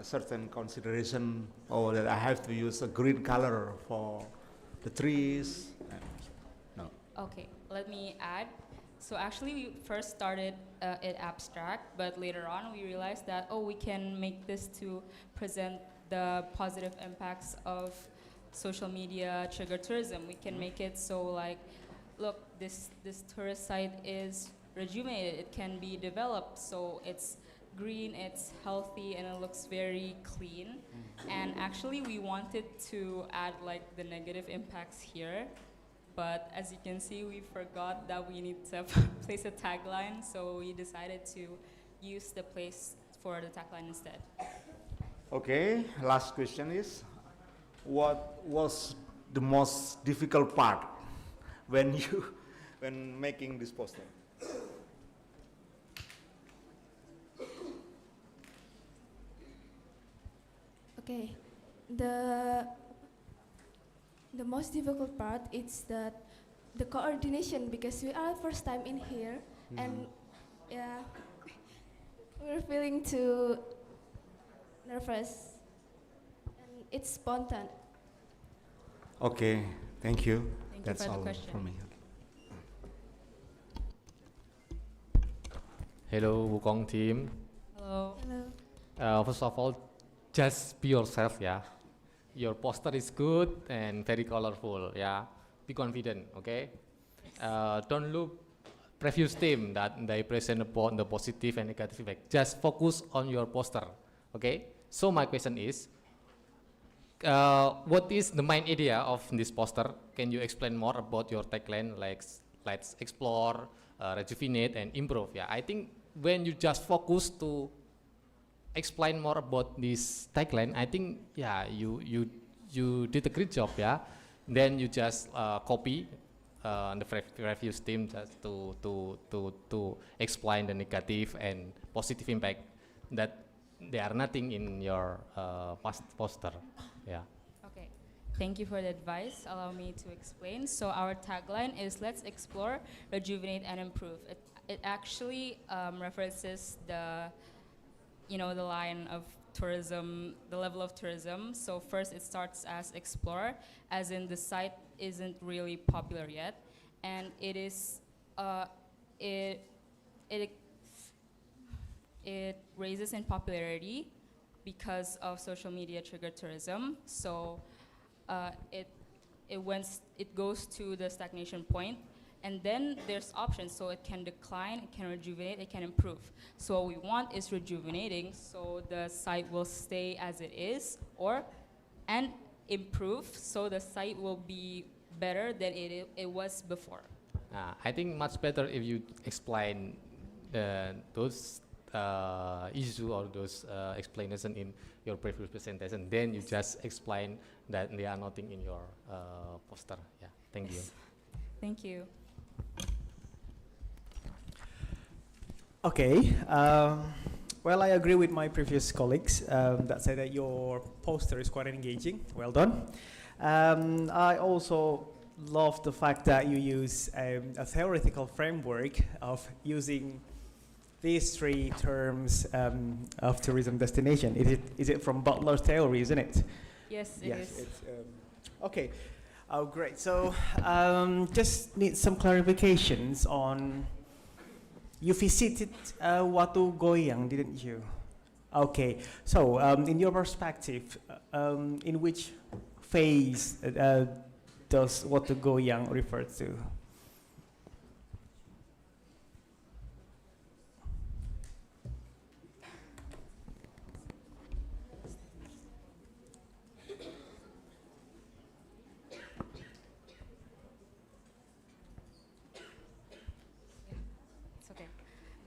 G: certain consideration, that I have to use a green color for the trees? No.
K: Okay, let me add. So actually, we first started it abstract, but later on we realized that, we can make this to present the positive impacts of social media triggered tourism. We can make it so like, look, this tourist site is rejuvenated, it can be developed, so it's green, it's healthy, and it looks very clean. And actually, we wanted to add like the negative impacts here. But as you can see, we forgot that we need to place a tagline, so we decided to use the place for the tagline instead.
G: Okay, last question is, what was the most difficult part when making this poster?
L: Okay, the most difficult part is that the coordination, because we are first time in here, and yeah, we're feeling too nervous, and it's spontaneous.
G: Okay, thank you.
K: Thank you
G: That's
K: for the
G: all
K: question.
G: from me.
E: Hello, Wukong team.
K: Hello.
L: Hello.
E: First of all, just be yourself, yeah. Your poster is good and very colorful, yeah. Be confident, okay? Don't look previous team that they present about the positive and negative effect. Just focus on your poster, okay? So my question is, what is the main idea of this poster? Can you explain more about your tagline, like let's explore, rejuvenate, and improve? Yeah, I think when you just focus to explain more about this tagline, I think yeah, you did a great job, yeah. Then you just copy the previous team just to explain the negative and positive impact that they are nothing in your past poster, yeah.
K: Okay, thank you for the advice. Allow me to explain. So our tagline is let's explore, rejuvenate, and improve. It actually references the the line of tourism, the level of tourism. So first it starts as explore, as in the site isn't really popular yet, and it is it raises in popularity because of social media triggered tourism. So it goes to the stagnation point, and then there's options. So it can decline, it can rejuvenate, it can improve. So what we want is rejuvenating, so the site will stay as it is, and improve, so the site will be better than it was before.
E: I think much better if you explain those issue or those explanation in your previous presentation. Then you just explain that they are nothing in your poster. Yeah, thank you.
K: Thank you.
F: Okay. Well, I agree with my previous colleagues that say that your poster is quite engaging. Well done. I also love the fact that you use a theoretical framework of using these three terms of tourism destination. Is it from Butler's theory, isn't it?
K: Yes, it is.
F: It's, okay. Oh, great. So just need some clarifications on. You visited Watu Goyang, didn't you? Okay. So in your perspective, in which phase does Watu Goyang refer to?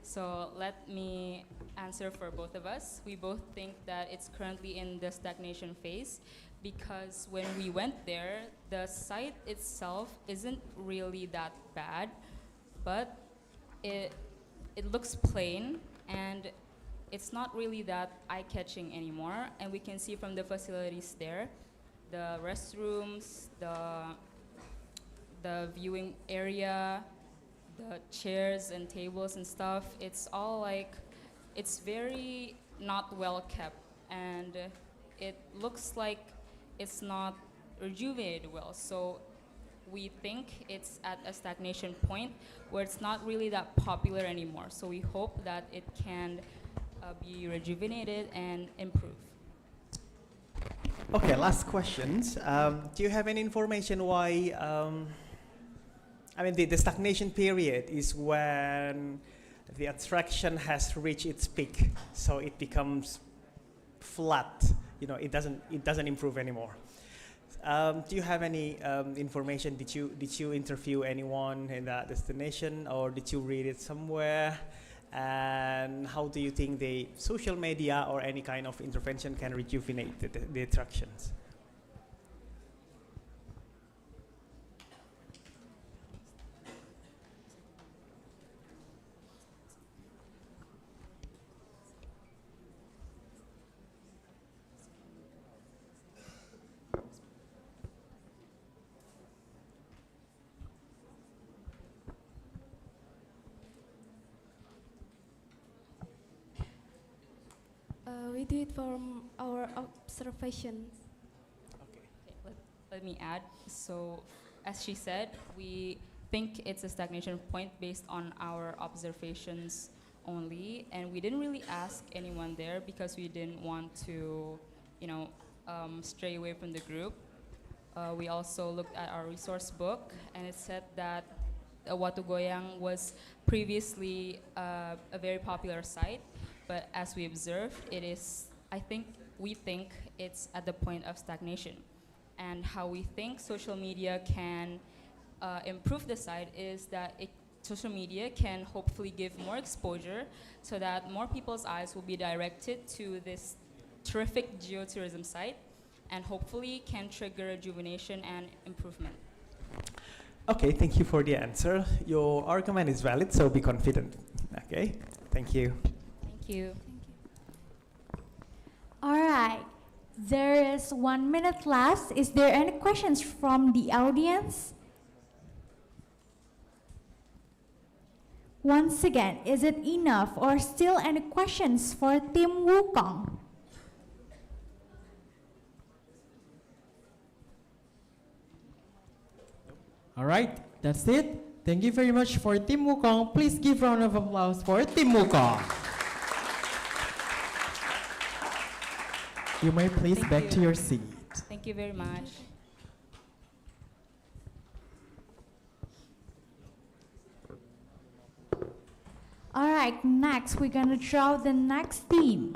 K: So let me answer for both of us. We both think that it's currently in the stagnation phase because when we went there, the site itself isn't really that bad, but it looks plain and it's not really that eye-catching anymore. And we can see from the facilities there, the restrooms, the viewing area, the chairs and tables and stuff, it's all like, it's very not well kept, and it looks like it's not rejuvenated well. So we think it's at a stagnation point where it's not really that popular anymore. So we hope that it can be rejuvenated and improve.
F: Okay, last questions. Do you have any information why I mean, the stagnation period is when the attraction has reached its peak, so it becomes flat. You know, it doesn't improve anymore. Do you have any information? Did you interview anyone in that destination, or did you read it somewhere? And how do you think the social media or any kind of intervention can rejuvenate the attractions?
L: We do it from our observation.
K: Let me add. So, as she said, we think it's a stagnation point based on our observations only, and we didn't really ask anyone there because we didn't want to, stray away from the group. We also looked at our resource book, and it said that Watu Goyang was previously a very popular site, but as we observed, we think it's at the point of stagnation. And how we think social media can improve the site is that social media can hopefully give more exposure so that more people's eyes will be directed to this terrific geotourism site and hopefully can trigger rejuvenation and improvement.
F: Okay, thank you for the answer. Your argument is valid, so be confident. Okay, thank you.
K: Thank you.
A: All right, there is 1 minute left. Is there any questions from the audience? Once again, is it enough or still any questions for Team Wukong?
B: All right, that's it. Thank you very much for Team Wukong. Please give round of applause for Team Wukong. You may please
K: Thank
B: back
K: you.
B: to your seat.
K: Thank you very much.
A: All right, next we're gonna draw the next team.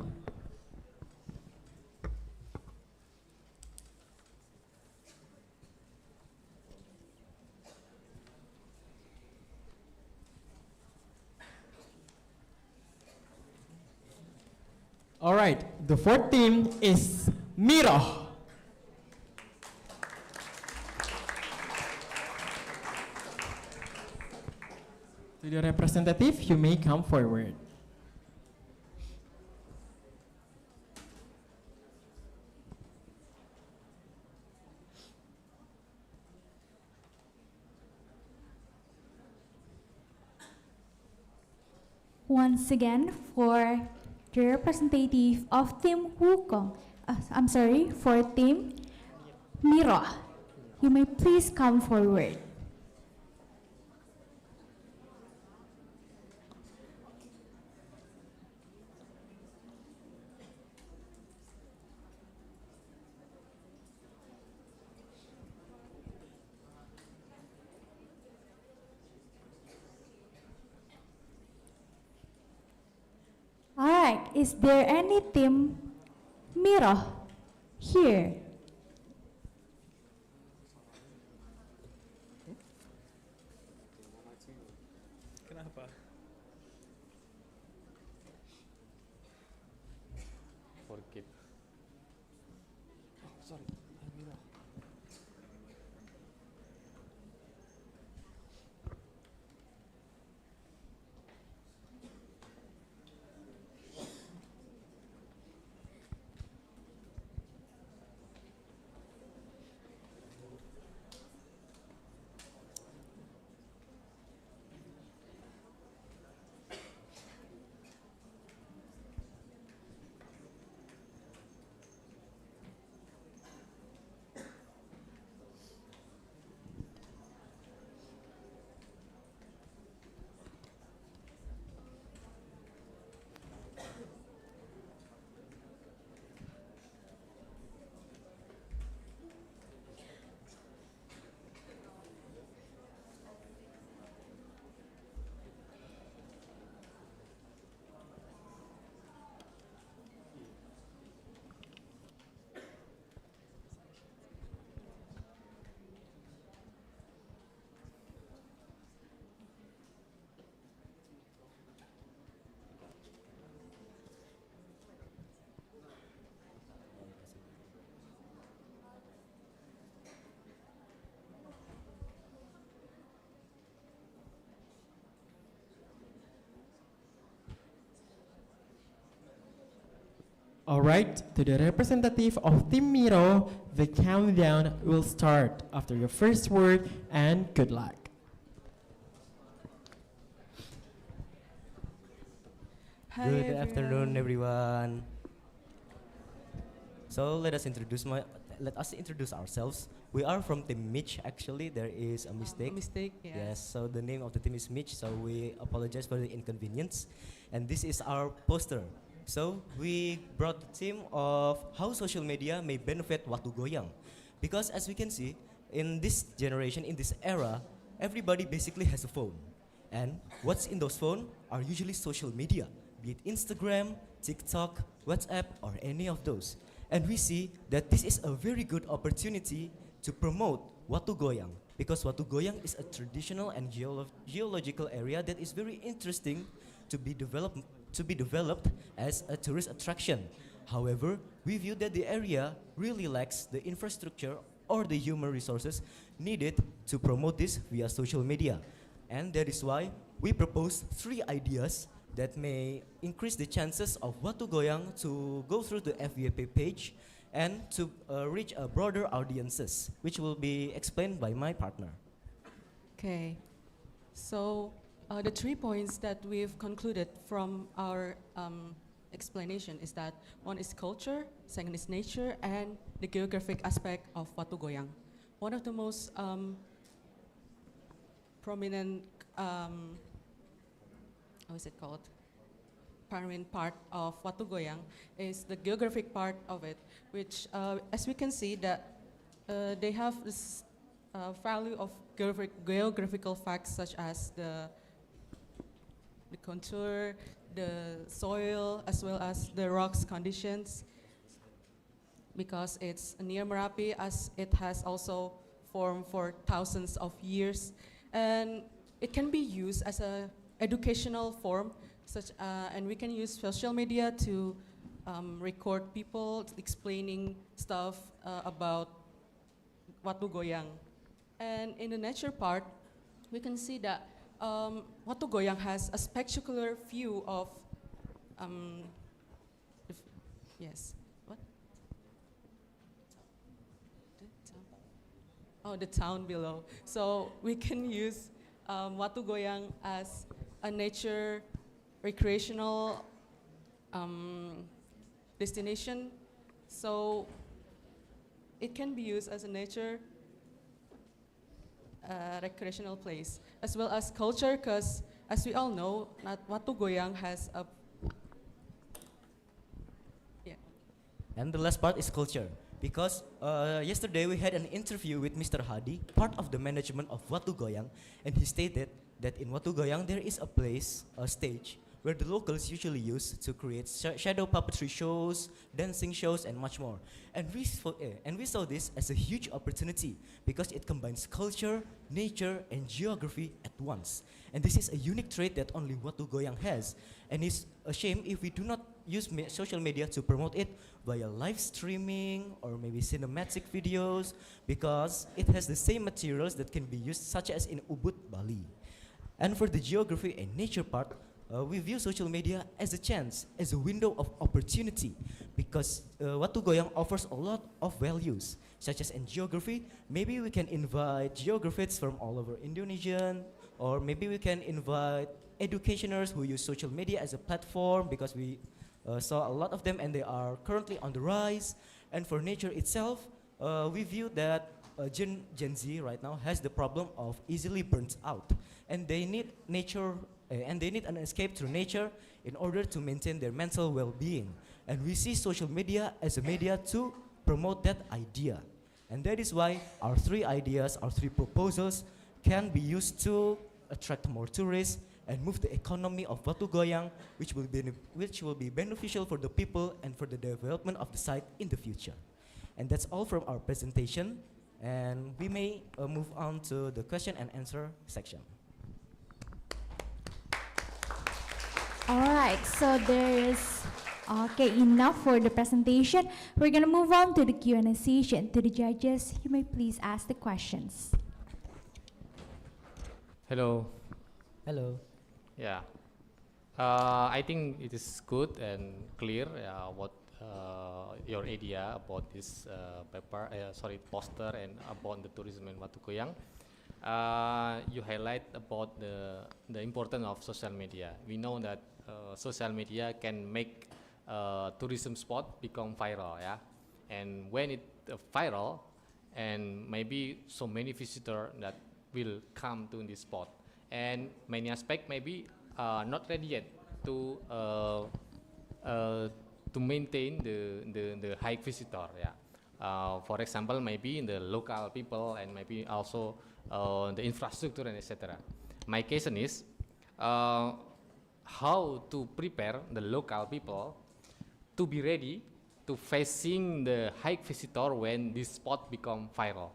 B: All right, the fourth team is Miro. To the representative, you may come forward.
A: Once again, for the representative of Team Wukong, for Team Miro, you may please come forward. All right, is there any Team Miro here?
F: Kenapa?
E: Forgive.
F: Oh, sorry, Miro.
B: All right, to the representative of Team Miro, the countdown will start after your first word, and good luck.
M: Good afternoon, everyone. So let us introduce ourselves. We are from Team Mitch. Actually, there is a mistake. Yes. So the name of the team is Mitch. So we apologize for the inconvenience. And this is our poster. So we brought the theme of how social media may benefit Watu Goyang, because as we can see, in this generation, in this era, everybody basically has a phone. And what's in those phones are usually social media, be it Instagram, TikTok, WhatsApp, or any of those. And we see that this is a very good opportunity to promote Watu Goyang, because Watu Goyang is a traditional and geological area that is very interesting to be developed as a tourist attraction. However, we view that the area really lacks the infrastructure or the human resources needed to promote this via social media. And that is why we propose 3 ideas that may increase the chances of Watu Goyang to go through the FVAP page and to reach a broader audiences, which will be explained by my partner.
N: Okay, so the 3 points that we've concluded from our explanation is that one is culture, second is nature, and the geographic aspect of Watu Goyang. One of the most prominent, how is it called? Prominent part of Watu Goyang is the geographic part of it, which, as we can see, that they have this value of geographical facts such as the contour, the soil, as well as the rocks conditions, because it's near Merapi, as it has also formed for thousands of years. And it can be used as an educational form, and we can use social media to record people explaining stuff about Watu Goyang. And in the nature part, we can see that Watu Goyang has a spectacular view of, yes, what? Oh, the town below. So we can use Watu Goyang as a nature recreational destination. So it can be used as a nature recreational place, as well as culture, because as we all know, Watu Goyang has a, yeah.
M: And the last part is culture, because yesterday we had an interview with Mr. Hadi, part of the management of Watu Goyang, and he stated that in Watu Goyang there is a place, a stage, where the locals usually use to create shadow puppetry shows, dancing shows, and much more. And we saw this as a huge opportunity because it combines culture, nature, and geography at once. And this is a unique trait that only Watu Goyang has. And it's a shame if we do not use social media to promote it via live streaming or maybe cinematic videos, because it has the same materials that can be used, such as in Ubud, Bali. And for the geography and nature part, we view social media as a chance, as a window of opportunity, because Watu Goyang offers a lot of values, such as in geography. Maybe we can invite geographers from all over Indonesia, or maybe we can invite educationers who use social media as a platform, because we saw a lot of them and they are currently on the rise. And for nature itself, we view that Gen Z right now has the problem of easily burnt out, and they need nature. And they need an escape through nature in order to maintain their mental well-being. And we see social media as a media to promote that idea. And that is why our 3 ideas, our 3 proposals can be used to attract more tourists and move the economy of Watu Goyang, which will be beneficial for the people and for the development of the site in the future. And that's all from our presentation. And we may move on to the question and answer section.
A: Alright, so there is, enough for the presentation. We're gonna move on to the Q&A session. To the judges, you may please ask the questions.
E: Hello.
M: Hello.
E: Yeah. I think it is good and clear what your idea about this poster and about the tourism in Watu Goyang. You highlight about the importance of social media. We know that social media can make tourism spot become viral, yeah, and when it viral, and maybe so many visitors that will come to this spot, and many aspects maybe not ready yet to maintain the high visitor. Yeah. For example, maybe in the local people and maybe also the infrastructure and etc. My question is how to prepare the local people to be ready to facing the high visitor when this spot become viral.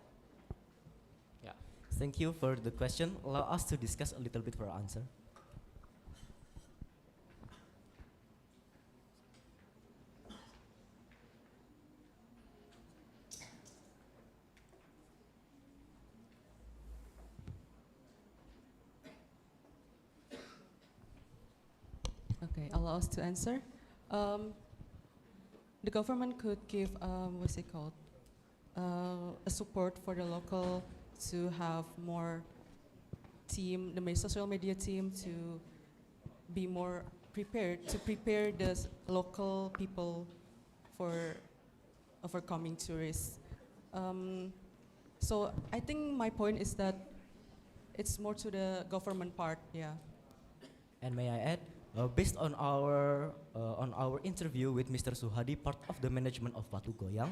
E: Yeah.
M: Thank you for the question. Allow us to discuss a little bit for our answer.
N: Okay, allow us to answer. The government could give, what's it called, a support for the local to have more team, the social media team to be more prepared, to prepare the local people for coming tourists. So I think my point is that it's more to the government part, yeah.
M: And may I add, based on our interview with Mr. Suhadi, part of the management of Watu Goyang,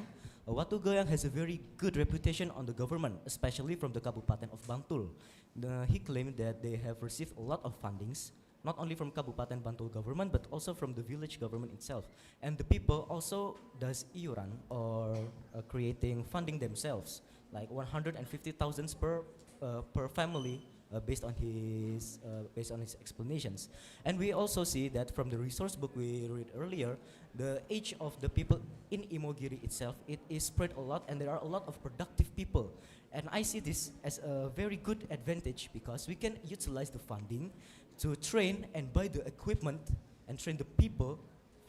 M: Watu Goyang has a very good reputation on the government, especially from the Kabupaten of Bantul. He claimed that they have received a lot of fundings, not only from Kabupaten Bantul government, but also from the village government itself. And the people also does iuran or creating funding themselves, like 150,000 per family. Based on his explanations, and we also see that from the resource book we read earlier, the age of the people in Imogiri itself, it is spread a lot, and there are a lot of productive people, and I see this as a very good advantage because we can utilize the funding to train and buy the equipment and train the people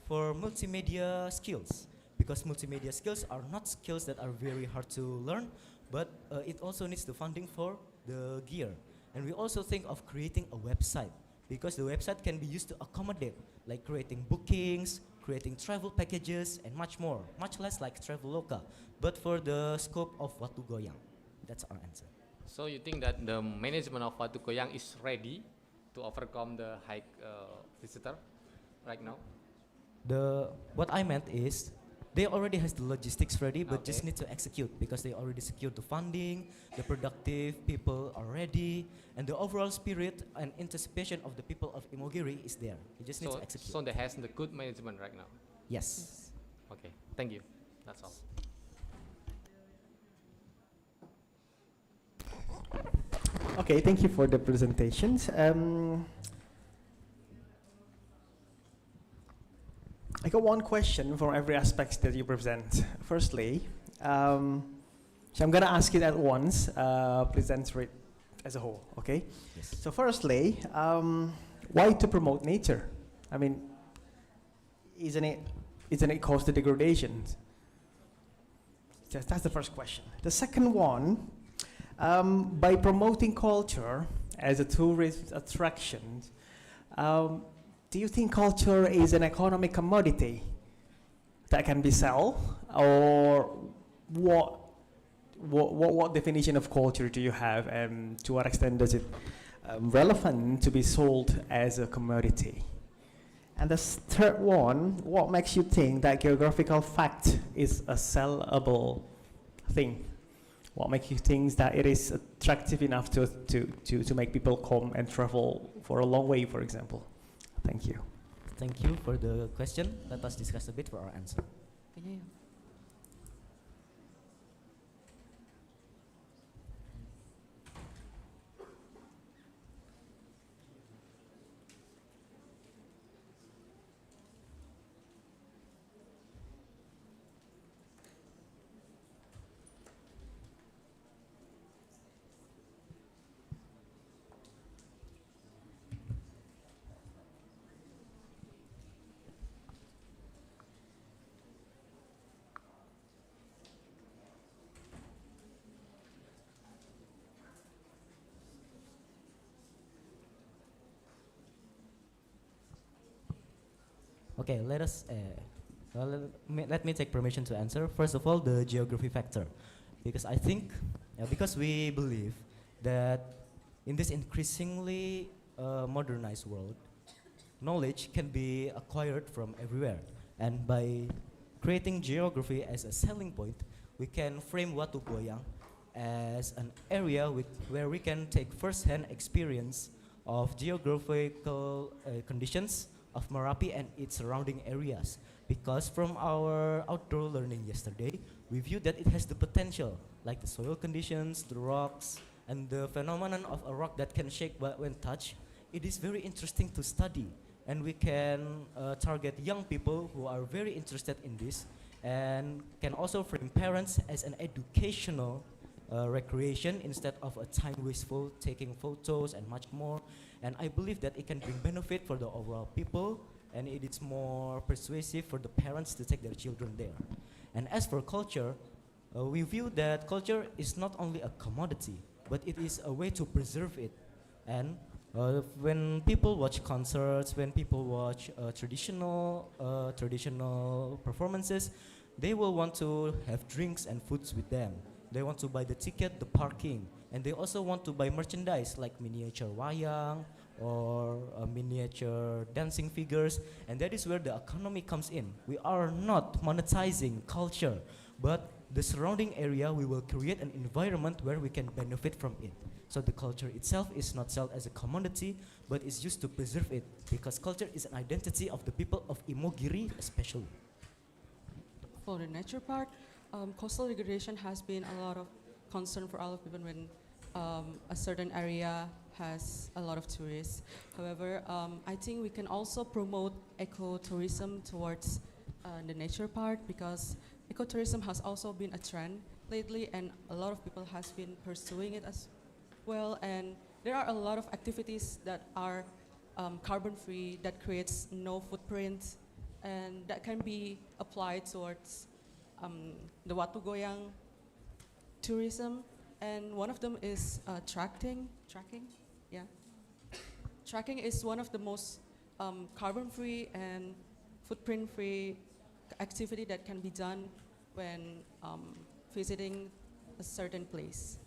M: for multimedia skills, because multimedia skills are not skills that are very hard to learn, but it also needs the funding for the gear. And we also think of creating a website, because the website can be used to accommodate, like creating bookings, creating travel packages, and much more, much less like Traveloka, but for the scope of Watu Goyang. That's our answer.
E: So you think that the management of Watu Goyang is ready to overcome the high visitor right now?
M: What I meant is, they already has the logistics ready, but just need to execute, because they already secured the funding, the productive people are ready, and the overall spirit and anticipation of the people of Imogiri is there. You just need to execute.
E: So they has the good management right now?
M: Yes.
E: Okay, thank you. That's all.
F: Okay, thank you for the presentations. I got one question for every aspect that you present. Firstly, so I'm going to ask it at once, please answer it as a whole, okay?
M: Yes.
F: So firstly, why to promote nature? I mean, isn't it cause the degradation? That's the first question. The second one, by promoting culture as a tourist attraction, do you think culture is an economic commodity that can be sold, or what definition of culture do you have, and to what extent does it relevant to be sold as a commodity? And the third one, what makes you think that geographical fact is a sellable thing? What makes you think that it is attractive enough to make people come and travel for a long way, for example? Thank you.
M: Thank you for the question. Let us discuss a bit for our answer. Okay, let us Let me take permission to answer. First of all, the geography factor, because I think, because we believe that in this increasingly modernized world, knowledge can be acquired from everywhere, and by creating geography as a selling point, we can frame Watu Goyang as an area where we can take first-hand experience of geographical conditions of Merapi and its surrounding areas. Because from our outdoor learning yesterday, we view that it has the potential, like the soil conditions, the rocks, and the phenomenon of a rock that can shake when touched. It is very interesting to study, and we can target young people who are very interested in this, and can also frame parents as an educational recreation instead of a time wasteful taking photos and much more. And I believe that it can bring benefit for the overall people, and it is more persuasive for the parents to take their children there. And as for culture, we view that culture is not only a commodity, but it is a way to preserve it. And when people watch concerts, when people watch traditional performances, they will want to have drinks and foods with them. They want to buy the ticket, the parking, and they also want to buy merchandise like miniature wayang or miniature dancing figures, and that is where the economy comes in. We are not monetizing culture, but the surrounding area, we will create an environment where we can benefit from it. So the culture itself is not sold as a commodity, but is used to preserve it, because culture is an identity of the people of Imogiri especially.
N: For the nature part, coastal degradation has been a lot of concern for all of people when a certain area has a lot of tourists. However, I think we can also promote ecotourism towards the nature part, because ecotourism has also been a trend lately, and a lot of people has been pursuing it as well. And there are a lot of activities that are carbon-free, that creates no footprint, and that can be applied towards the Watu Goyang tourism. And one of them is tracking. Yeah. Tracking is one of the most carbon-free and footprint-free activity that can be done when visiting a certain place.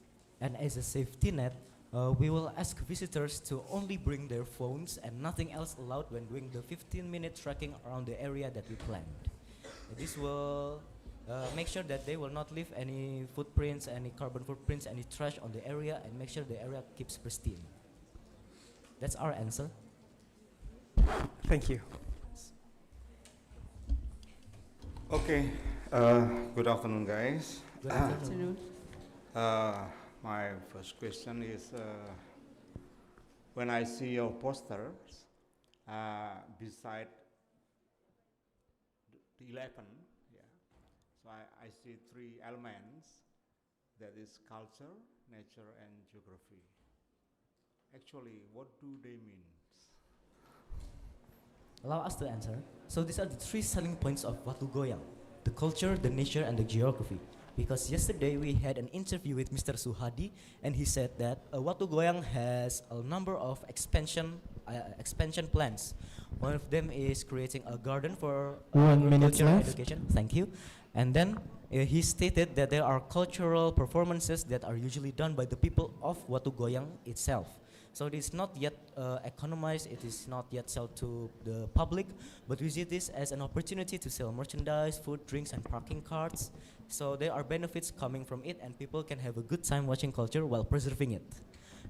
M: And as a safety net, we will ask visitors to only bring their phones and nothing else allowed when doing the 15-minute trekking around the area that we planned. This will make sure that they will not leave any footprints, any carbon footprints, any trash on the area, and make sure the area keeps pristine. That's our answer.
F: Thank you.
G: Okay, good afternoon, guys.
M: Good afternoon.
G: My first question is, when I see your posters, beside the 11, yeah, so I see three elements, that is culture, nature, and geography. Actually, what do they mean?
M: Allow us to answer. So these are the three selling points of Watu Goyang: the culture, the nature, and the geography. Because yesterday we had an interview with Mr. Suhadi, and he said that Watu Goyang has a number of expansion plans. One of them is creating a garden for
B: 1 minute
M: culture and
B: left.
M: education. Thank you. And then he stated that there are cultural performances that are usually done by the people of Watu Goyang itself. So it is not yet economized, it is not yet sold to the public, but we see this as an opportunity to sell merchandise, food, drinks, and parking carts. So there are benefits coming from it, and people can have a good time watching culture while preserving it.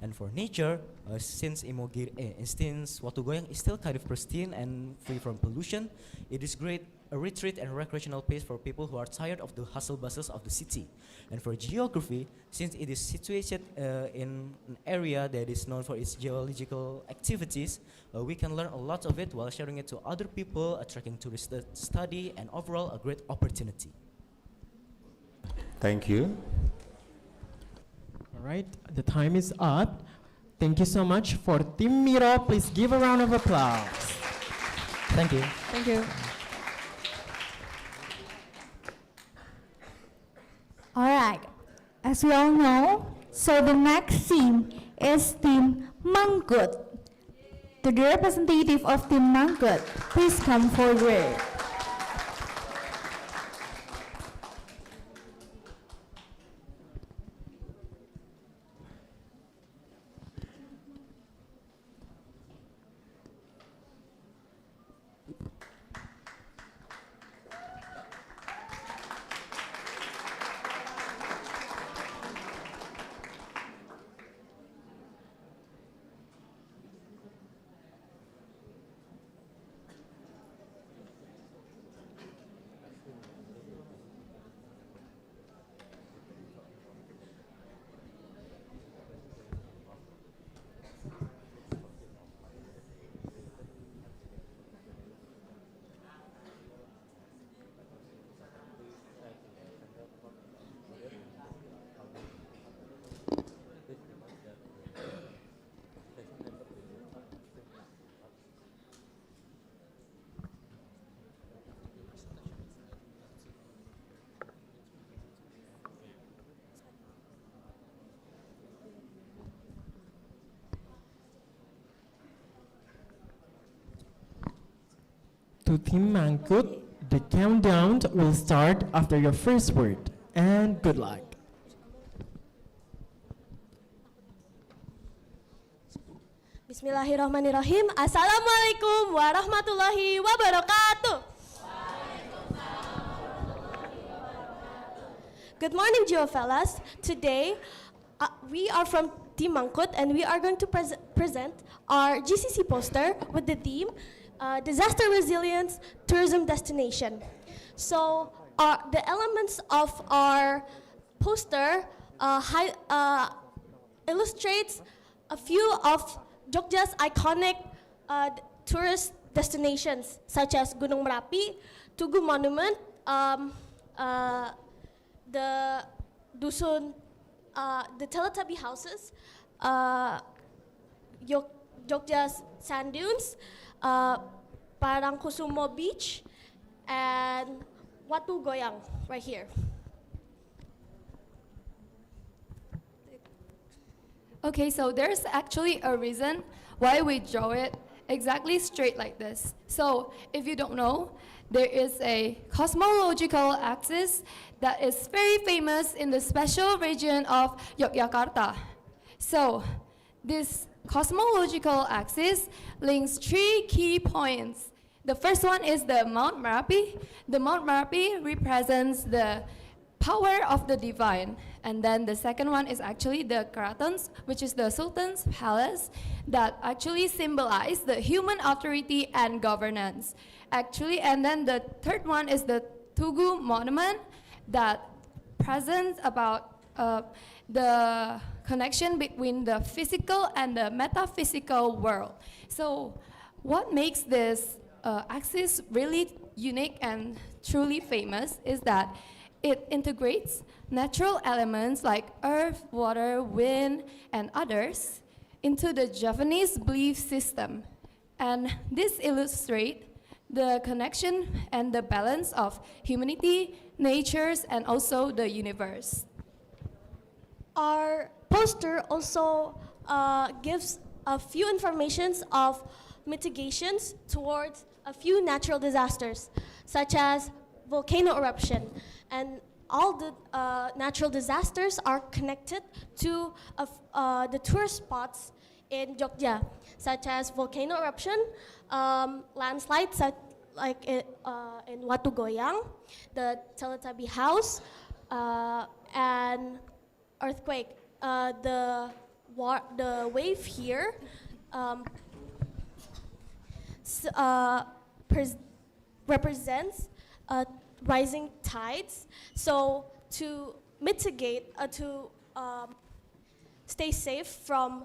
M: And for nature, since Watu Goyang is still kind of pristine and free from pollution, it is great a retreat and recreational place for people who are tired of the hustle bustles of the city. And for geography, since it is situated in an area that is known for its geological activities, we can learn a lot of it while sharing it to other people, attracting tourists to study, and overall a great opportunity.
G: Thank you.
B: All right, the time is up. Thank you so much for Team Miro. Please give a round of applause.
M: Thank you.
N: Thank you.
A: All right, as we all know, so the next team is Team Mangkut. To the representative of Team Mangkut, please come forward.
B: To Team Mangkut, the countdown will start after your first word. And good luck.
L: Bismillahirrahmanirrahim. Assalamualaikum warahmatullahi wabarakatuh. Good morning, geofellas. Today, we are from Team Mangkut, and we are going to present our GCC poster with the theme Disaster Resilience Tourism Destination. So, the elements of our poster illustrates a few of Jogja's iconic tourist destinations, such as Gunung Merapi, Tugu Monument, the Dusun, the Teletubby houses, Jogja's sand dunes, Parangkusumo Beach, and Watu Goyang, right here.
O: Okay, so there's actually a reason why we draw it exactly straight like this. So if you don't know, there is a cosmological axis that is very famous in the special region of Yogyakarta. So this cosmological axis links three key points. The first one is the Mount Merapi. The Mount Merapi represents the power of the divine. And then the second one is actually the Karatons, which is the Sultan's palace that actually symbolize the human authority and governance. Actually, and then the third one is the Tugu monument that presents about the connection between the physical and the metaphysical world. So what makes this axis really unique and truly famous is that it integrates natural elements like earth, water, wind, and others into the Javanese belief system. And this illustrates the connection and the balance of humanity, natures, and also the universe.
L: Our poster also gives a few informations of mitigations towards a few natural disasters, such as volcano eruption. And all the natural disasters are connected to the tourist spots in Jogja, such as volcano eruption, landslides like in Watu Goyang, the Teletubby house, and earthquake. The wave here represents rising tides. So to mitigate, to stay safe from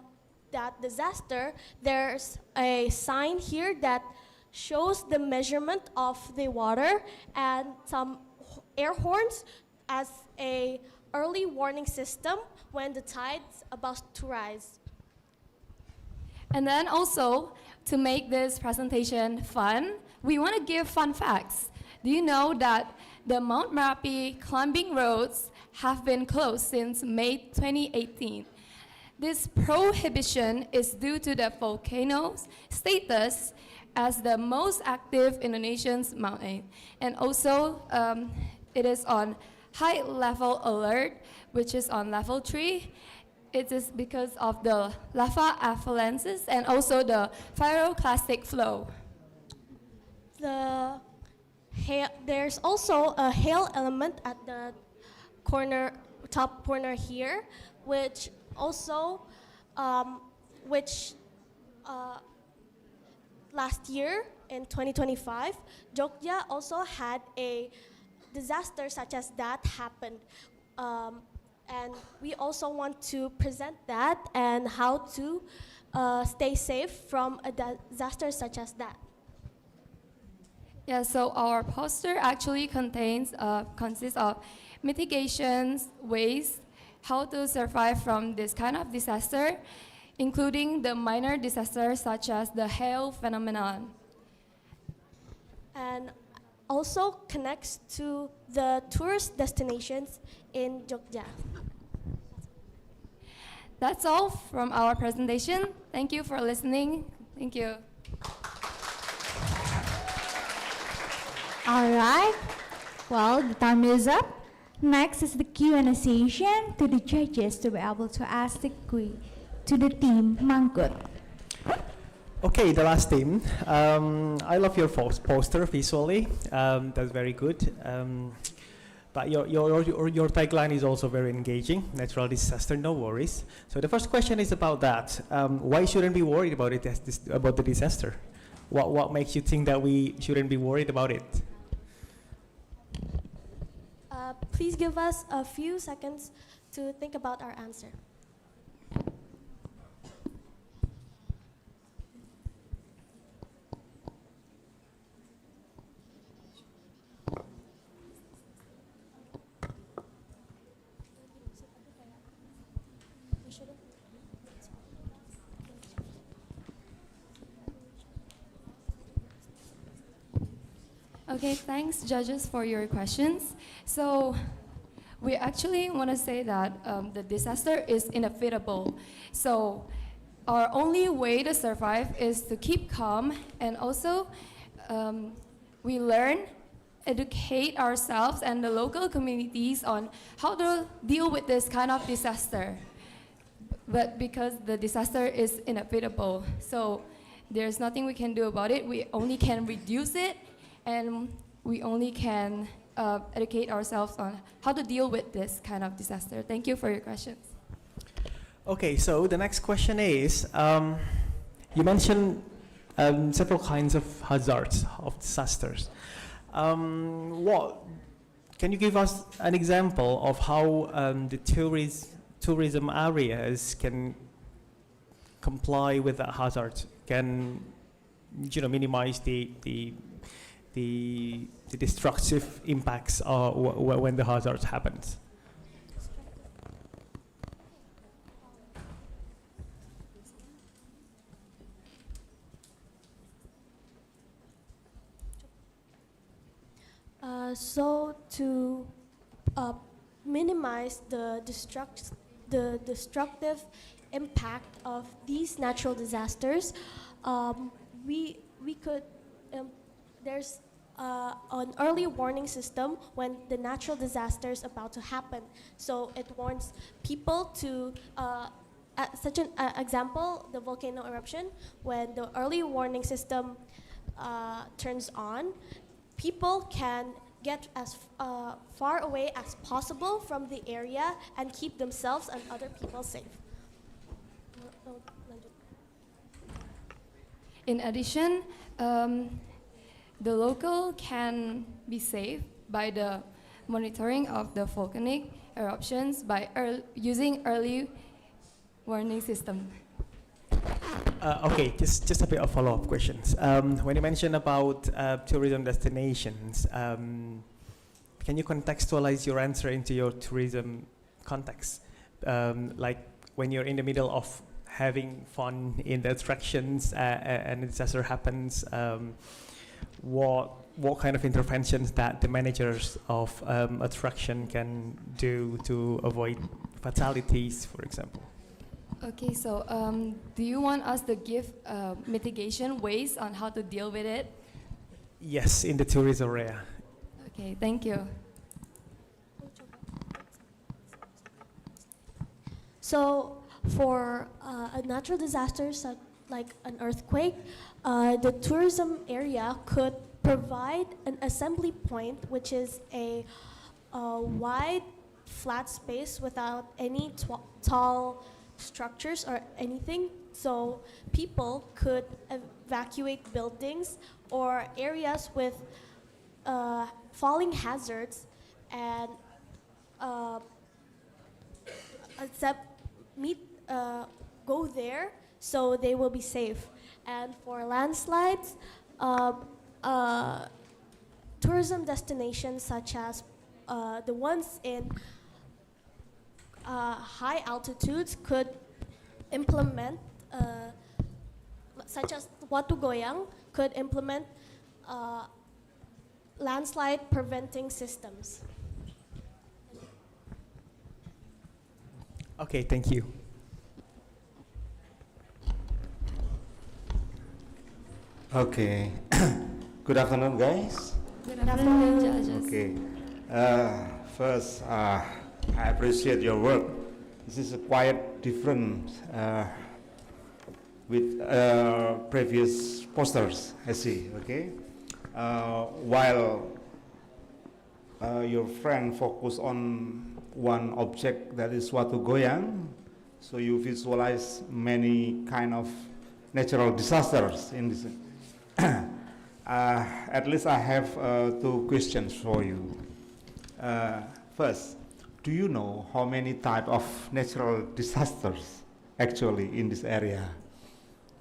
L: that disaster, there's a sign here that shows the measurement of the water and some air horns as a early warning system when the tide's about to rise.
O: And then also, to make this presentation fun, we want to give fun facts. Do you know that the Mount Merapi climbing roads have been closed since May 2018? This prohibition is due to the volcano's status as the most active Indonesian mountain. And also, it is on high level alert, which is on level 3. It is because of the lava avalanches and also the pyroclastic flow.
L: There's also a hail element at the top corner here, which also, last year in 2025, Jogja also had a disaster such as that happened. And we also want to present that and how to stay safe from a disaster such as that.
O: Yeah, so our poster actually consists of mitigations, ways, how to survive from this kind of disaster, including the minor disasters such as the hail phenomenon.
L: And also connects to the tourist destinations in Jogja.
O: That's all from our presentation. Thank you for listening. Thank you.
A: All right. Well, the time is up. Next is the Q&A session to the judges to be able to ask the quiz to the team Mangkut.
F: Okay, the last team. I love your poster visually. That's very good. But your tagline is also very engaging. Natural disaster, no worries. So the first question is about that. Why shouldn't we be worried about it? About the disaster? What makes you think that we shouldn't be worried about it?
L: Please give us a few seconds to think about our answer.
O: Okay, thanks judges for your questions. So we actually want to say that the disaster is inevitable. So our only way to survive is to keep calm, and also we learn, educate ourselves and the local communities on how to deal with this kind of disaster. But because the disaster is inevitable, so there's nothing we can do about it. We only can reduce it, and we only can educate ourselves on how to deal with this kind of disaster. Thank you for your questions.
F: Okay, so the next question is, you mentioned several kinds of hazards, of disasters. Can you give us an example of how the tourism areas can comply with that hazard, can minimize the destructive impacts when the hazard happens?
L: So to minimize the destructive impact of these natural disasters, we could there's an early warning system when the natural disaster is about to happen. So it warns people to, such an example, the volcano eruption, when the early warning system turns on, people can get as far away as possible from the area and keep themselves and other people safe.
O: In addition, the local can be saved by the monitoring of the volcanic eruptions by using early warning system.
F: Okay, just a bit of follow-up questions. When you mentioned about tourism destinations, can you contextualize your answer into your tourism context? Like when you're in the middle of having fun in the attractions and a disaster happens, what kind of interventions that the managers of attraction can do to avoid fatalities, for example?
O: Okay, so do you want us to give mitigation ways on how to deal with it?
F: Yes, in the tourism area.
O: Okay, thank you.
L: So for a natural disaster like an earthquake, the tourism area could provide an assembly point, which is a wide, flat space without any tall structures or anything. So people could evacuate buildings or areas with falling hazards and go there, so they will be safe. And for landslides, tourism destinations such as the ones in high altitudes could implement, such as Watu Goyang, could implement landslide preventing systems.
F: Okay, thank you.
P: Okay. Good afternoon, guys.
O: Good Good afternoon, judges.
G: Okay. First, I appreciate your work. This is quite different with previous posters, I see, okay? While your friend focused on one object that is Watu Goyang, so you visualize many kind of natural disasters in this. At least I have two questions for you. First, do you know how many type of natural disasters actually in this area?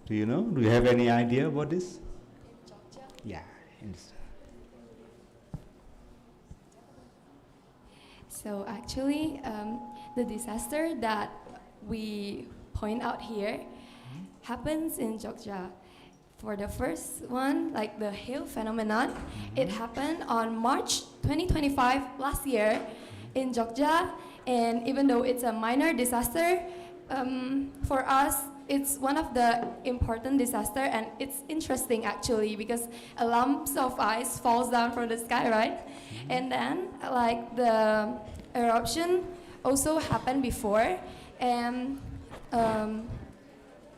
G: Do you know? Do you have any idea about this? Yeah. In this.
O: So actually, the disaster that we point out here happens in Jogja. For the first one, like the hail phenomenon, it happened on March 2025 last year in Jogja, and even though it's a minor disaster, for us, it's one of the important disaster, and it's interesting actually because a lump of ice falls down from the sky, right? And then like the eruption also happened before, and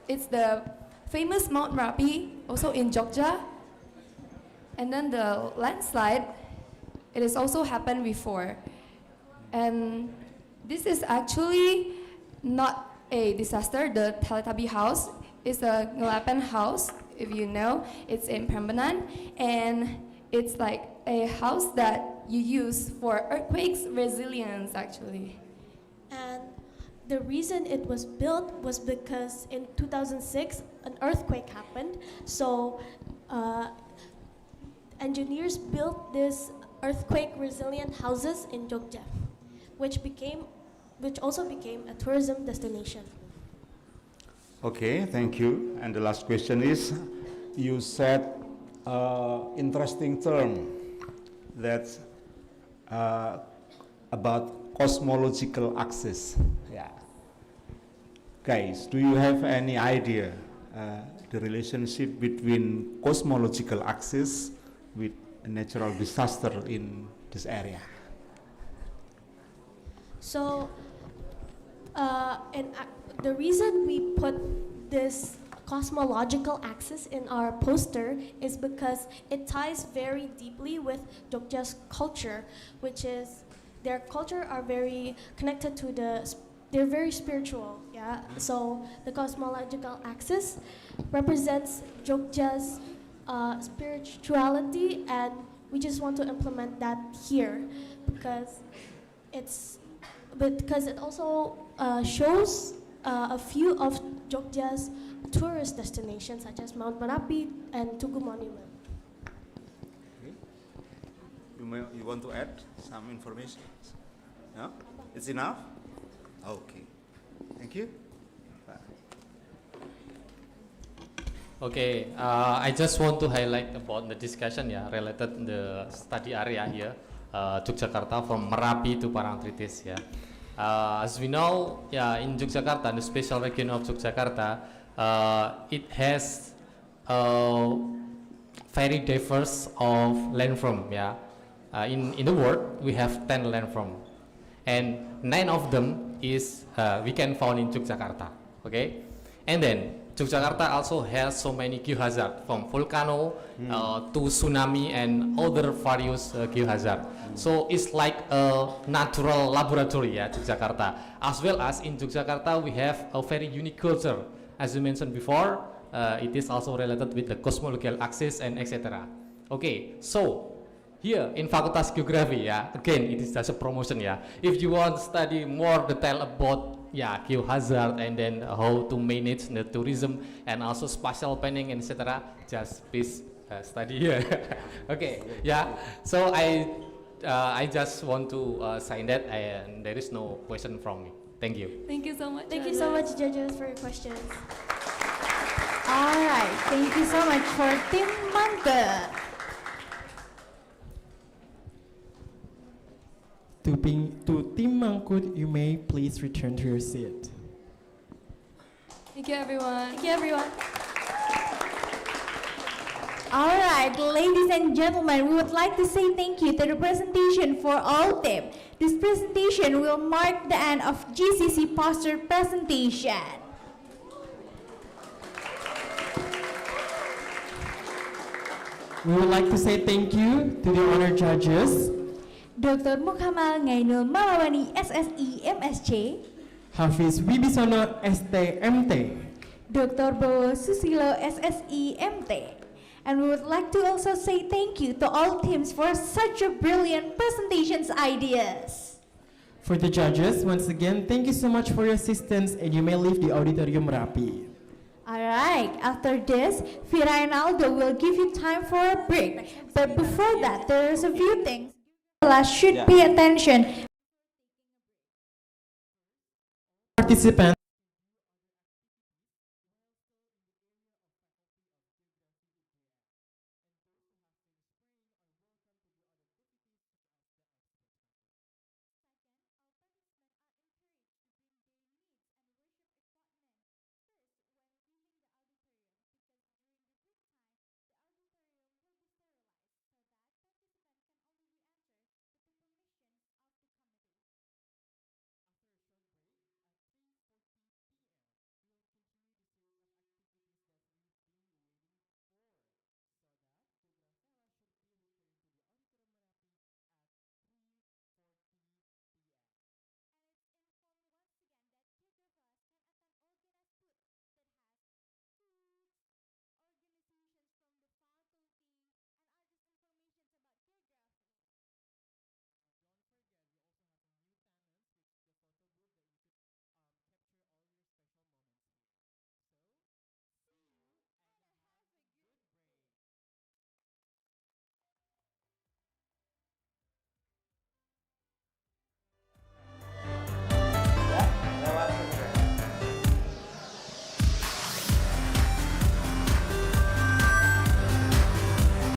O: it's the famous Mount Merapi also in Jogja, and then the landslide, it has also happened before. And this is actually not a disaster. The Teletabi house is a ngelapan house, if you know. It's in Prambanan, and it's like a house that you use for earthquakes resilience actually.
L: And the reason it was built was because in 2006 an earthquake happened. So engineers built this earthquake resilient houses in Jogja, which also became a tourism destination.
G: Okay, thank you. And the last question is, you said interesting term that's about cosmological axis. Yeah. Guys, do you have any idea the relationship between cosmological axis with a natural disaster in this area?
L: So the reason we put this cosmological axis in our poster is because it ties very deeply with Jogja's culture, which is their culture are very connected to they're very spiritual, yeah? So the cosmological axis represents Jogja's spirituality, and we just want to implement that here because it also shows a few of Jogja's tourist destinations such as Mount Merapi and Tugu Monument.
G: Okay. You want to add some information? No? It's enough? Okay. Thank you.
E: Okay, I just want to highlight about the discussion related the study area here, Yogyakarta from Merapi to Parangtritis. As we know, in Yogyakarta, the special region of Yogyakarta, it has very diverse of landform. In the world, we have 10 landform, and 9 of them is we can found in Yogyakarta. Okay, and then Yogyakarta also has so many geohazard from volcano to tsunami and other various geohazard. So it's like a natural laboratory, Yogyakarta. As well as in Yogyakarta, we have a very unique culture. As you mentioned before, it is also related with the cosmological axis and etc. Okay, so here in Facultas Geography, again, it is just a promotion, If you want to study more detail about geohazard and then how to manage the tourism and also spatial planning and etc., just please study here. Okay, So I just want to sign that, and there is no question from me. Thank you.
O: Thank you so much.
L: Thank you so much, judges, for your questions.
A: All right, thank you so much for Tim Mangkut.
B: To Tim Mangkut, you may please return to your seat.
O: Thank you, everyone.
L: Thank you, everyone.
A: All right, ladies and gentlemen, we would like to say thank you to the presentation for all team. This presentation will mark the end of GCC poster presentation.
B: We would like to say thank you to the honored judges,
A: Dr. Mukhamal Ngainul Malawani, SSI, MSc,
B: Hafiz Wibisono, STMT,
A: Dr. Bowo Susilo, SSI, MT. And we would like to also say thank you to all teams for such a brilliant presentations ideas.
B: For the judges, once again, thank you so much for your assistance, and you may leave the auditorium rapi.
A: Alright, after this, Vira and Aldo will give you time for a break. But before that, there's a few things should pay attention.
B: Participants